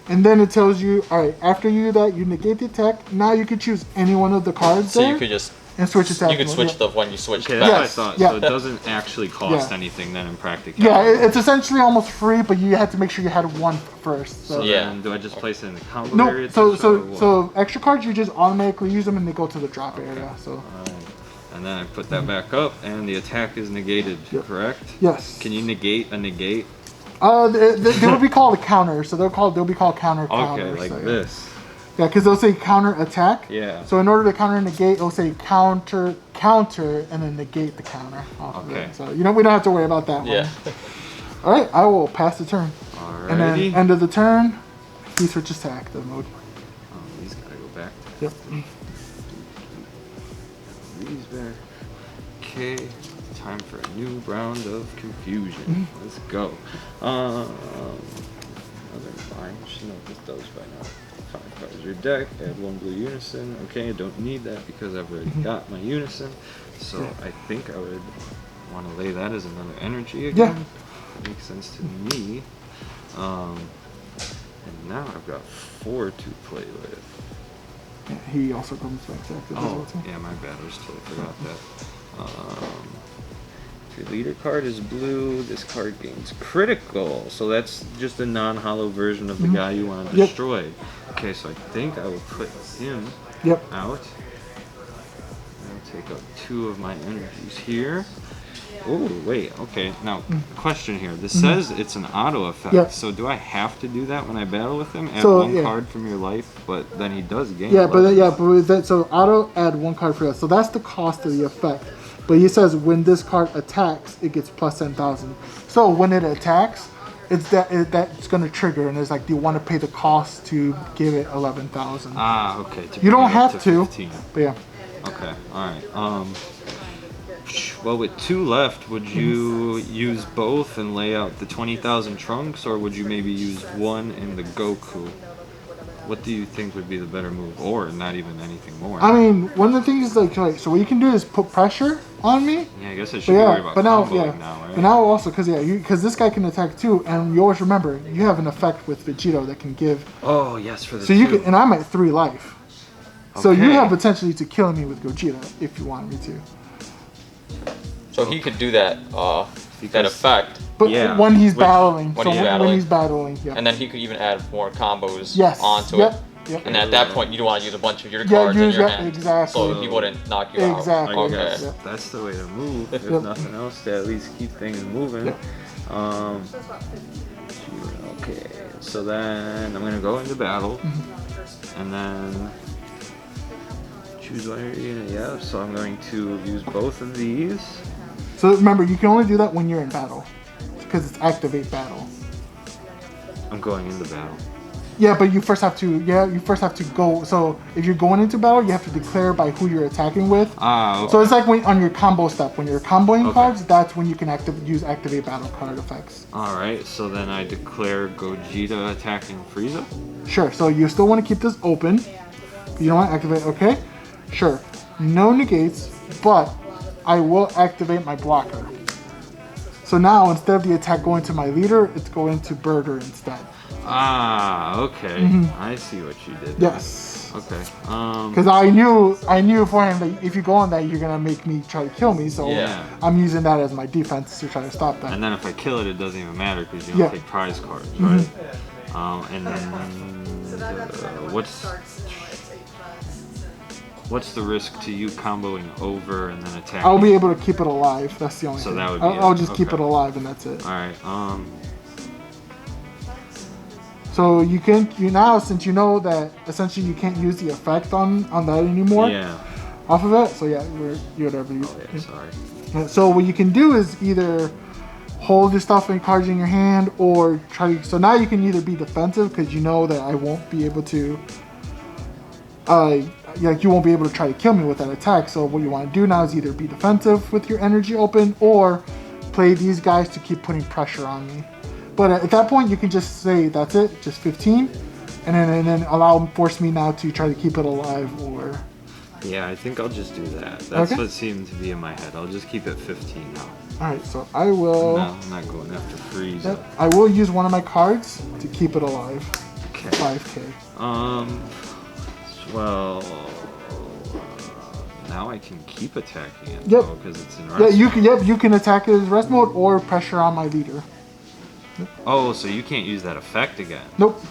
Speaker 3: and then it tells you, all right, after you do that, you negate the attack. Now you can choose any one of the cards
Speaker 2: So
Speaker 3: there
Speaker 2: you could just
Speaker 3: and switch it to
Speaker 2: you
Speaker 3: active
Speaker 2: could
Speaker 3: mode.
Speaker 2: switch
Speaker 3: Yeah.
Speaker 2: the when you switch
Speaker 1: Okay,
Speaker 2: back.
Speaker 1: that's what I thought.
Speaker 3: Yeah.
Speaker 1: So it doesn't actually cost
Speaker 3: Yeah.
Speaker 1: anything then in practicality.
Speaker 3: Yeah, it's essentially almost free, but you had to make sure you had 1 first. So.
Speaker 1: So
Speaker 2: Yeah.
Speaker 1: then do I just place it in the combo
Speaker 3: No,
Speaker 1: area?
Speaker 3: so extra cards you just automatically use them and they go to the drop area. So
Speaker 1: Alright. And then I put that back up, and the attack is negated,
Speaker 3: Yep.
Speaker 1: correct?
Speaker 3: yes.
Speaker 1: Can you negate a negate?
Speaker 3: They would be called a counter, so they'll be called counter
Speaker 1: Okay,
Speaker 3: counters.
Speaker 1: like
Speaker 3: so, yeah.
Speaker 1: this.
Speaker 3: Yeah, because they'll say counter attack.
Speaker 1: Yeah.
Speaker 3: So in order to counter negate, it'll say counter, and then negate the counter. Off of
Speaker 1: Okay.
Speaker 3: it. So we don't have to worry about that
Speaker 2: Yeah.
Speaker 3: one. All right, I will pass the turn. And then
Speaker 1: Alrighty.
Speaker 3: end of the turn, he switches to active mode.
Speaker 1: These gotta go back.
Speaker 3: Yep.
Speaker 1: These back. Okay. Time for a new round of confusion. Let's go. Another line. Should know what this does by now. 5 cards your deck. Add 1 blue unison. Okay, I don't need that because I've already got my unison. So I think I would want to lay that as another energy again.
Speaker 3: Yeah.
Speaker 1: That makes sense to me. And now I've got 4 to play with.
Speaker 3: Yeah, he also comes back to active as
Speaker 1: Oh,
Speaker 3: well too.
Speaker 1: yeah, my bad. I just totally forgot that. If your leader card is blue, this card gains critical. So that's just a non-hollow version of the guy you want to
Speaker 3: Yep.
Speaker 1: destroy. Okay, so I think I will put him
Speaker 3: Yep.
Speaker 1: out. I'll take out 2 of my energies here. Oh, wait, okay. Now, question here. This says it's an auto effect.
Speaker 3: Yeah.
Speaker 1: So do I have to do that when I battle with him? Add
Speaker 3: So,
Speaker 1: one
Speaker 3: yeah.
Speaker 1: card from your life, but then he does gain.
Speaker 3: Yeah, but
Speaker 1: 11.
Speaker 3: with that, so auto add 1 card for us. So that's the cost of the effect. But he says when this card attacks, it gets plus 10,000. So when it attacks, that's gonna trigger, and it's like, do you want to pay the cost to give it 11,000?
Speaker 1: Ah, okay.
Speaker 3: You don't have to.
Speaker 1: 15.
Speaker 3: But yeah.
Speaker 1: Okay, all right. Well, with 2 left, would you use both and lay out the 20,000 trunks, or would you maybe use 1 in the Goku? What do you think would be the better move, or not even anything more?
Speaker 3: I mean, one of the things is like so what you can do is put pressure on me.
Speaker 1: Yeah, I guess I should be worried about comboing now, right?
Speaker 3: But now also, because this guy can attack too, and you always remember, you have an effect with Vegito that can give.
Speaker 1: Oh, yes, for the
Speaker 3: So
Speaker 1: 2.
Speaker 3: you can, and I'm at 3 life. So you
Speaker 1: Okay.
Speaker 3: have potentially to kill me with Gogeta if you want me to.
Speaker 2: So he could do that that
Speaker 1: Because-
Speaker 2: effect,
Speaker 3: But
Speaker 1: Yeah.
Speaker 3: when he's
Speaker 1: When-
Speaker 3: battling,
Speaker 2: when
Speaker 3: so
Speaker 2: he's
Speaker 3: when
Speaker 2: battling.
Speaker 3: he's battling, yeah.
Speaker 2: and then he could even add more combos
Speaker 3: Yes.
Speaker 2: onto
Speaker 3: Yep.
Speaker 2: it.
Speaker 3: Yep.
Speaker 2: And at that point, you don't want to use a bunch of your
Speaker 3: Yeah,
Speaker 2: cards in
Speaker 3: use
Speaker 2: your
Speaker 3: that-
Speaker 2: hand,
Speaker 3: exactly.
Speaker 2: so he wouldn't knock you out.
Speaker 3: Exactly.
Speaker 1: I
Speaker 2: Okay.
Speaker 1: guess
Speaker 3: Yeah.
Speaker 1: that's the way to move, if
Speaker 3: Yep.
Speaker 1: nothing else, to at least keep things moving.
Speaker 3: Yep.
Speaker 1: Okay, so then I'm going to go into battle,
Speaker 3: Mm-hmm.
Speaker 1: and then choose one area. Yeah, so I'm going to use both of these.
Speaker 3: So remember, you can only do that when you're in battle, because it's activate battle.
Speaker 1: I'm going into battle.
Speaker 3: Yeah, but you first have to go. So if you're going into battle, you have to declare by who you're attacking with.
Speaker 1: Ah, okay.
Speaker 3: So it's like on your combo step, when you're comboing
Speaker 1: Okay.
Speaker 3: cards, that's when you can use activate battle card effects.
Speaker 1: Alright, so then I declare Gogeta attacking Frieza.
Speaker 3: Sure, so you still want to keep this open. You don't want to activate, okay? Sure. No negates, but I will activate my blocker. So now, instead of the attack going to my leader, it's going to Burger instead.
Speaker 1: Ah, okay. I see what you did. there.
Speaker 3: Yes.
Speaker 1: Okay.
Speaker 3: Because I knew for him that if you go on that, you're gonna make me try to kill me. So
Speaker 1: Yeah.
Speaker 3: I'm using that as my defense to try to stop that.
Speaker 1: And then if I kill it, it doesn't even matter because you don't
Speaker 3: Yeah.
Speaker 1: take prize cards, right? And then what's the risk to you comboing over and then attacking?
Speaker 3: I'll be able to keep it alive. That's the only
Speaker 1: So
Speaker 3: thing.
Speaker 1: that would be
Speaker 3: I'll
Speaker 1: it.
Speaker 3: just keep it
Speaker 1: Okay.
Speaker 3: alive and that's it.
Speaker 1: All right.
Speaker 3: So you can now, since you know that essentially you can't use the effect on that anymore
Speaker 1: Yeah.
Speaker 3: off of it. So yeah, you're whatever you.
Speaker 1: Oh, yeah. Sorry.
Speaker 3: So what you can do is either hold your stuff and cards in your hand, or try. So now you can either be defensive because you know that I won't be able to. You won't be able to try to kill me with that attack. So what you want to do now is either be defensive with your energy open, or play these guys to keep putting pressure on me. But at that point, you can just say that's it, just 15, and then force me now to try to keep it alive, or.
Speaker 1: Yeah, I think I'll just do that. That's
Speaker 3: Okay.
Speaker 1: what seemed to be in my head. I'll just keep it 15 now.
Speaker 3: All right, so I will.
Speaker 1: No, I'm not going after Frieza.
Speaker 3: Yep, I will use one of my cards to keep it alive.
Speaker 1: Okay.
Speaker 3: 5K.
Speaker 1: Well, now I can keep attacking it.
Speaker 3: Yep.
Speaker 1: Because it's in
Speaker 3: Yeah,
Speaker 1: rest.
Speaker 3: you can. Yep, you can attack it as rest mode or pressure on my leader.
Speaker 1: Oh, so you can't use that effect again.
Speaker 3: Nope.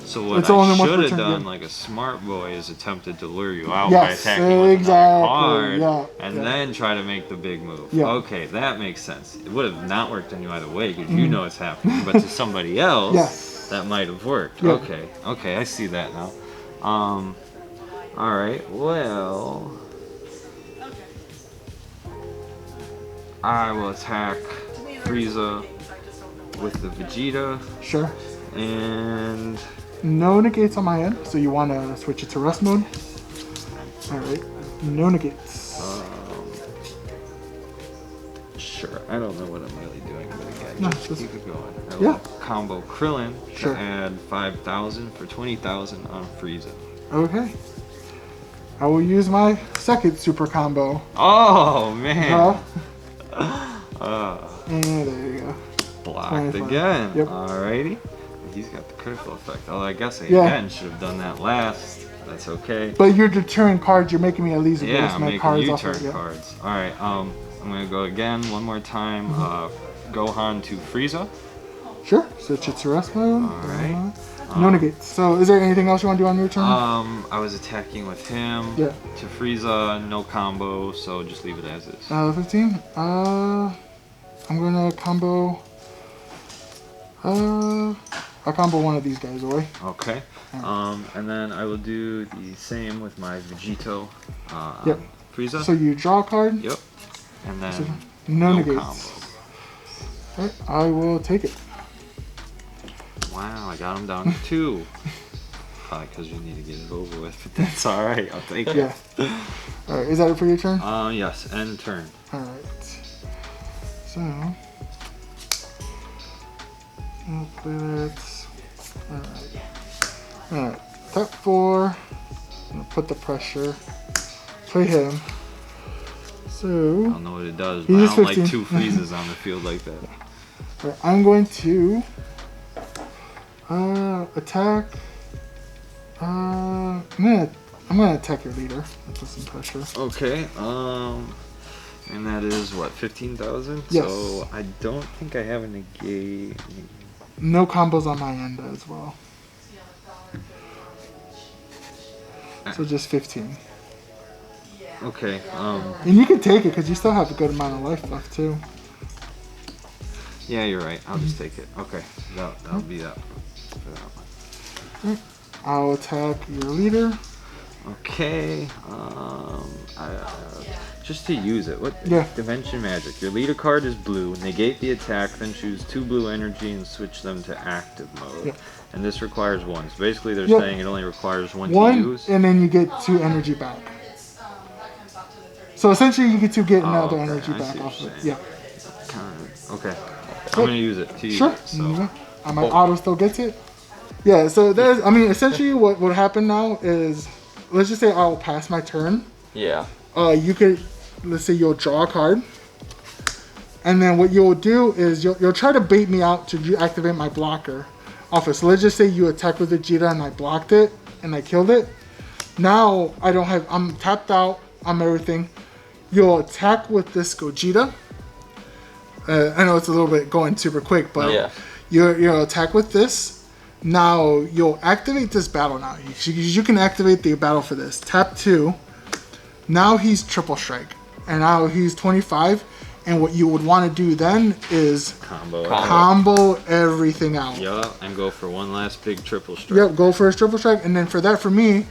Speaker 1: So what
Speaker 3: It's only
Speaker 1: I
Speaker 3: once
Speaker 1: should
Speaker 3: per
Speaker 1: have
Speaker 3: turn,
Speaker 1: done,
Speaker 3: yeah.
Speaker 1: like a smart boy, is attempted to lure you out
Speaker 3: Yes,
Speaker 1: by attacking with
Speaker 3: exactly,
Speaker 1: another card,
Speaker 3: yeah,
Speaker 1: and
Speaker 3: yeah.
Speaker 1: then try to make the big move.
Speaker 3: Yeah.
Speaker 1: Okay, that makes sense. It would have not worked on you either way because you know it's happening, but to somebody else,
Speaker 3: Yes.
Speaker 1: that might have worked.
Speaker 3: Yeah.
Speaker 1: Okay, I see that now. All right, well, I will attack Frieza with the Vegeta,
Speaker 3: Sure.
Speaker 1: and
Speaker 3: No negates on my end, so you want to switch it to rest mode. All right. No negates.
Speaker 1: sure, I don't know what I'm really doing, but again,
Speaker 3: No,
Speaker 1: just
Speaker 3: just-
Speaker 1: keep it going. I
Speaker 3: yeah.
Speaker 1: will combo Krillin
Speaker 3: Sure.
Speaker 1: to add 5,000 for 20,000 on Frieza.
Speaker 3: Okay. I will use my second super combo.
Speaker 1: Oh man!
Speaker 3: And there you go.
Speaker 1: Blocked
Speaker 3: 25.
Speaker 1: again.
Speaker 3: Yep.
Speaker 1: Alrighty. He's got the critical effect. Oh, I guess I
Speaker 3: Yeah.
Speaker 1: again should have done that last. That's okay.
Speaker 3: But you're deterring cards. You're making me at least
Speaker 1: Yeah,
Speaker 3: waste
Speaker 1: I'm
Speaker 3: my
Speaker 1: making
Speaker 3: cards
Speaker 1: U
Speaker 3: off
Speaker 1: turn
Speaker 3: of it. Yeah.
Speaker 1: cards. Alright, I'm gonna go again one more time. Gohan to Frieza.
Speaker 3: Sure. Switch it to rest mode.
Speaker 1: Alright.
Speaker 3: No negates. So is there anything else you want to do on your turn?
Speaker 1: I was attacking with him.
Speaker 3: Yeah.
Speaker 1: To Frieza, no combo, so just leave it as is.
Speaker 3: 15. I'm gonna combo. I'll combo one of these guys away.
Speaker 1: Okay. And then I will do the same with my Vegito.
Speaker 3: Yep.
Speaker 1: Frieza.
Speaker 3: So you draw a card.
Speaker 1: Yep. And then
Speaker 3: No negates.
Speaker 1: combo.
Speaker 3: Alright, I will take it.
Speaker 1: Wow, I got him down to 2. Probably because you need to get it over with, but that's all right. I'll take it.
Speaker 3: Yeah. Alright, is that it for your turn?
Speaker 1: Yes, end turn.
Speaker 3: Alright. So I'll play that. Alright. Tap 4. I'm gonna put the pressure. Play him.
Speaker 1: I
Speaker 3: So
Speaker 1: don't know what it does, but
Speaker 3: He
Speaker 1: I
Speaker 3: is
Speaker 1: don't
Speaker 3: 15.
Speaker 1: like 2 freezes on the field like that.
Speaker 3: alright, I'm going to attack. I'm gonna attack your leader. Put some pressure.
Speaker 1: Okay, and that is what, 15,000?
Speaker 3: Yes.
Speaker 1: So I don't think I have a negate.
Speaker 3: No combos on my end as well. So just 15.
Speaker 1: Okay,
Speaker 3: And you can take it because you still have a good amount of life left too.
Speaker 1: yeah, you're right. I'll just take it. Okay, that'll be that. For that one.
Speaker 3: I'll attack your leader.
Speaker 1: Okay, just to use it. What?
Speaker 3: Yeah.
Speaker 1: Dimension Magic. Your leader card is blue. Negate the attack, then choose 2 blue energy and switch them to active mode.
Speaker 3: Yep.
Speaker 1: And this requires 1. So basically, they're
Speaker 3: Yep.
Speaker 1: saying it only requires 1 to
Speaker 3: One,
Speaker 1: use.
Speaker 3: and then you get 2 energy back. So essentially, you get to get another
Speaker 1: okay,
Speaker 3: energy
Speaker 1: I
Speaker 3: back
Speaker 1: see what
Speaker 3: off of
Speaker 1: you're
Speaker 3: it.
Speaker 1: saying.
Speaker 3: Yeah.
Speaker 1: Okay. I'm gonna use it to use
Speaker 3: Sure.
Speaker 1: it. So.
Speaker 3: My auto still gets it. Yeah. So there's. I mean, essentially, what would happen now is, let's just say I'll pass my turn.
Speaker 2: Yeah.
Speaker 3: You could, let's say you'll draw a card, and then what you'll do is you'll try to bait me out to activate my blocker off it. So let's just say you attack with Vegeta and I blocked it and I killed it. Now I don't have. I'm tapped out. I'm everything. You'll attack with this Gogeta. I know it's a little bit going super quick, but
Speaker 2: Yeah.
Speaker 3: you'll attack with this. Now you'll activate this battle. Now you can activate the battle for this. Tap 2. Now he's triple strike, and now he's 25. And what you would want to do then is combo everything out.
Speaker 1: Yeah, and go for one last big triple strike.
Speaker 3: Yep, go for a triple strike, and then for that, for me,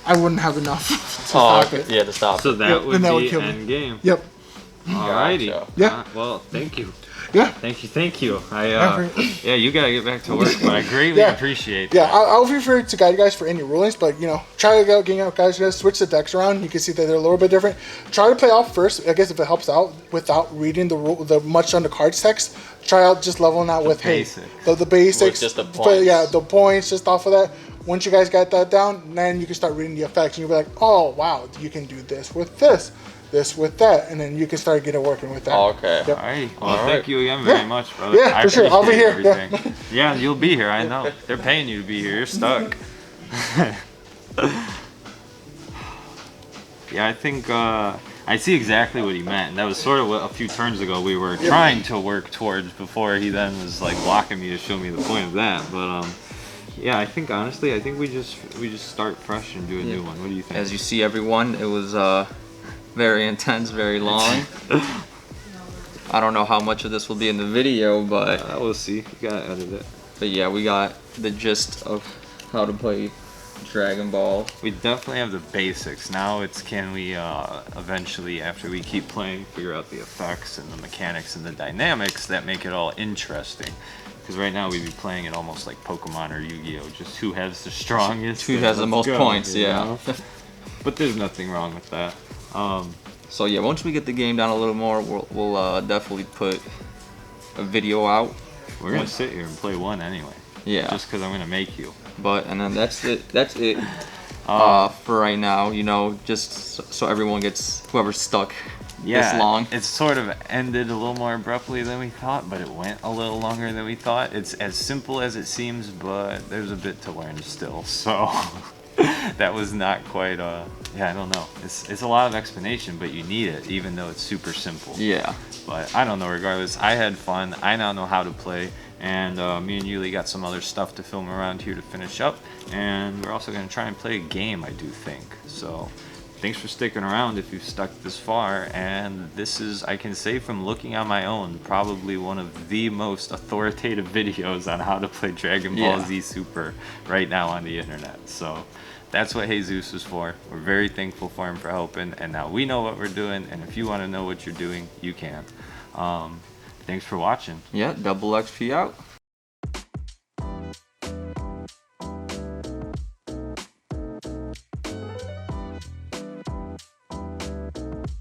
Speaker 3: I wouldn't have enough to stop it.
Speaker 2: Yeah, to stop
Speaker 1: So
Speaker 2: it.
Speaker 1: that
Speaker 3: Yep,
Speaker 1: would
Speaker 3: and that would
Speaker 1: be
Speaker 3: kill me.
Speaker 1: end game.
Speaker 3: Yep.
Speaker 1: Alrighty.
Speaker 2: Gotcha.
Speaker 3: Yeah.
Speaker 1: Well, thank you.
Speaker 3: Yeah.
Speaker 1: Thank you. Yeah, you gotta get back to work, but I greatly
Speaker 3: Yeah.
Speaker 1: appreciate
Speaker 3: Yeah,
Speaker 1: that.
Speaker 3: I'll be free to guide you guys for any rulings, but try to go, guys. You guys switch the decks around. You can see that they're a little bit different. Try to play off first, I guess, if it helps out, without reading the much on the cards text. Try out just leveling out with
Speaker 1: basics.
Speaker 3: the basics.
Speaker 2: With just the
Speaker 3: But,
Speaker 2: points.
Speaker 3: yeah, the points just off of that. Once you guys got that down, then you can start reading the effects, and you'll be like, oh wow, you can do this with this with that, and then you can start getting working with that.
Speaker 2: Okay.
Speaker 3: Yep.
Speaker 1: Alright. Well,
Speaker 2: All
Speaker 1: thank
Speaker 2: right.
Speaker 1: you again very much, brother.
Speaker 3: Yeah,
Speaker 1: I
Speaker 3: for sure. I'll be
Speaker 1: appreciate
Speaker 3: here.
Speaker 1: everything. Yeah, you'll be here. I know. They're paying you to be here. You're stuck. Yeah, I think I see exactly what he meant. And that was sort of what a few turns ago we were trying to work towards before he then was like blocking me to show me the point of that. But yeah, I think honestly, we just start fresh and do a new one. What do you think?
Speaker 2: As you see, everyone, it was very intense, very long. I don't know how much of this will be in the video, but
Speaker 1: We'll see. You gotta edit it.
Speaker 2: yeah, we got the gist of how to play Dragon Ball.
Speaker 1: We definitely have the basics. Now it's can we eventually, after we keep playing, figure out the effects and the mechanics and the dynamics that make it all interesting. Because right now we'd be playing it almost like Pokemon or Yu-Gi-Oh! Just who has the strongest.
Speaker 2: Who has the
Speaker 1: let's
Speaker 2: most
Speaker 1: go,
Speaker 2: points,
Speaker 1: you
Speaker 2: yeah.
Speaker 1: know? But there's nothing wrong with that.
Speaker 2: So yeah, once we get the game down a little more, we'll definitely put a video out.
Speaker 1: We're gonna sit here and play one anyway.
Speaker 2: Yeah.
Speaker 1: Just because I'm gonna make you.
Speaker 2: But and then that's it. That's it for right now. Just so everyone gets whoever's stuck this long.
Speaker 1: It sort of ended a little more abruptly than we thought, but it went a little longer than we thought. It's as simple as it seems, but there's a bit to learn still. So that was not quite. I don't know. It's a lot of explanation, but you need it, even though it's super simple.
Speaker 2: Yeah.
Speaker 1: But I don't know. Regardless, I had fun. I now know how to play. And me and Yuli got some other stuff to film around here to finish up. And we're also going to try and play a game, I do think. So thanks for sticking around if you've stuck this far. And this is, I can say from looking on my own, probably one of the most authoritative videos on how to play Dragon Ball Z Super right now on the internet. So that's what Jesus is for. We're very thankful for him for helping. And now we know what we're doing. And if you want to know what you're doing, you can. Thanks for watching.
Speaker 2: Yeah, double XP out.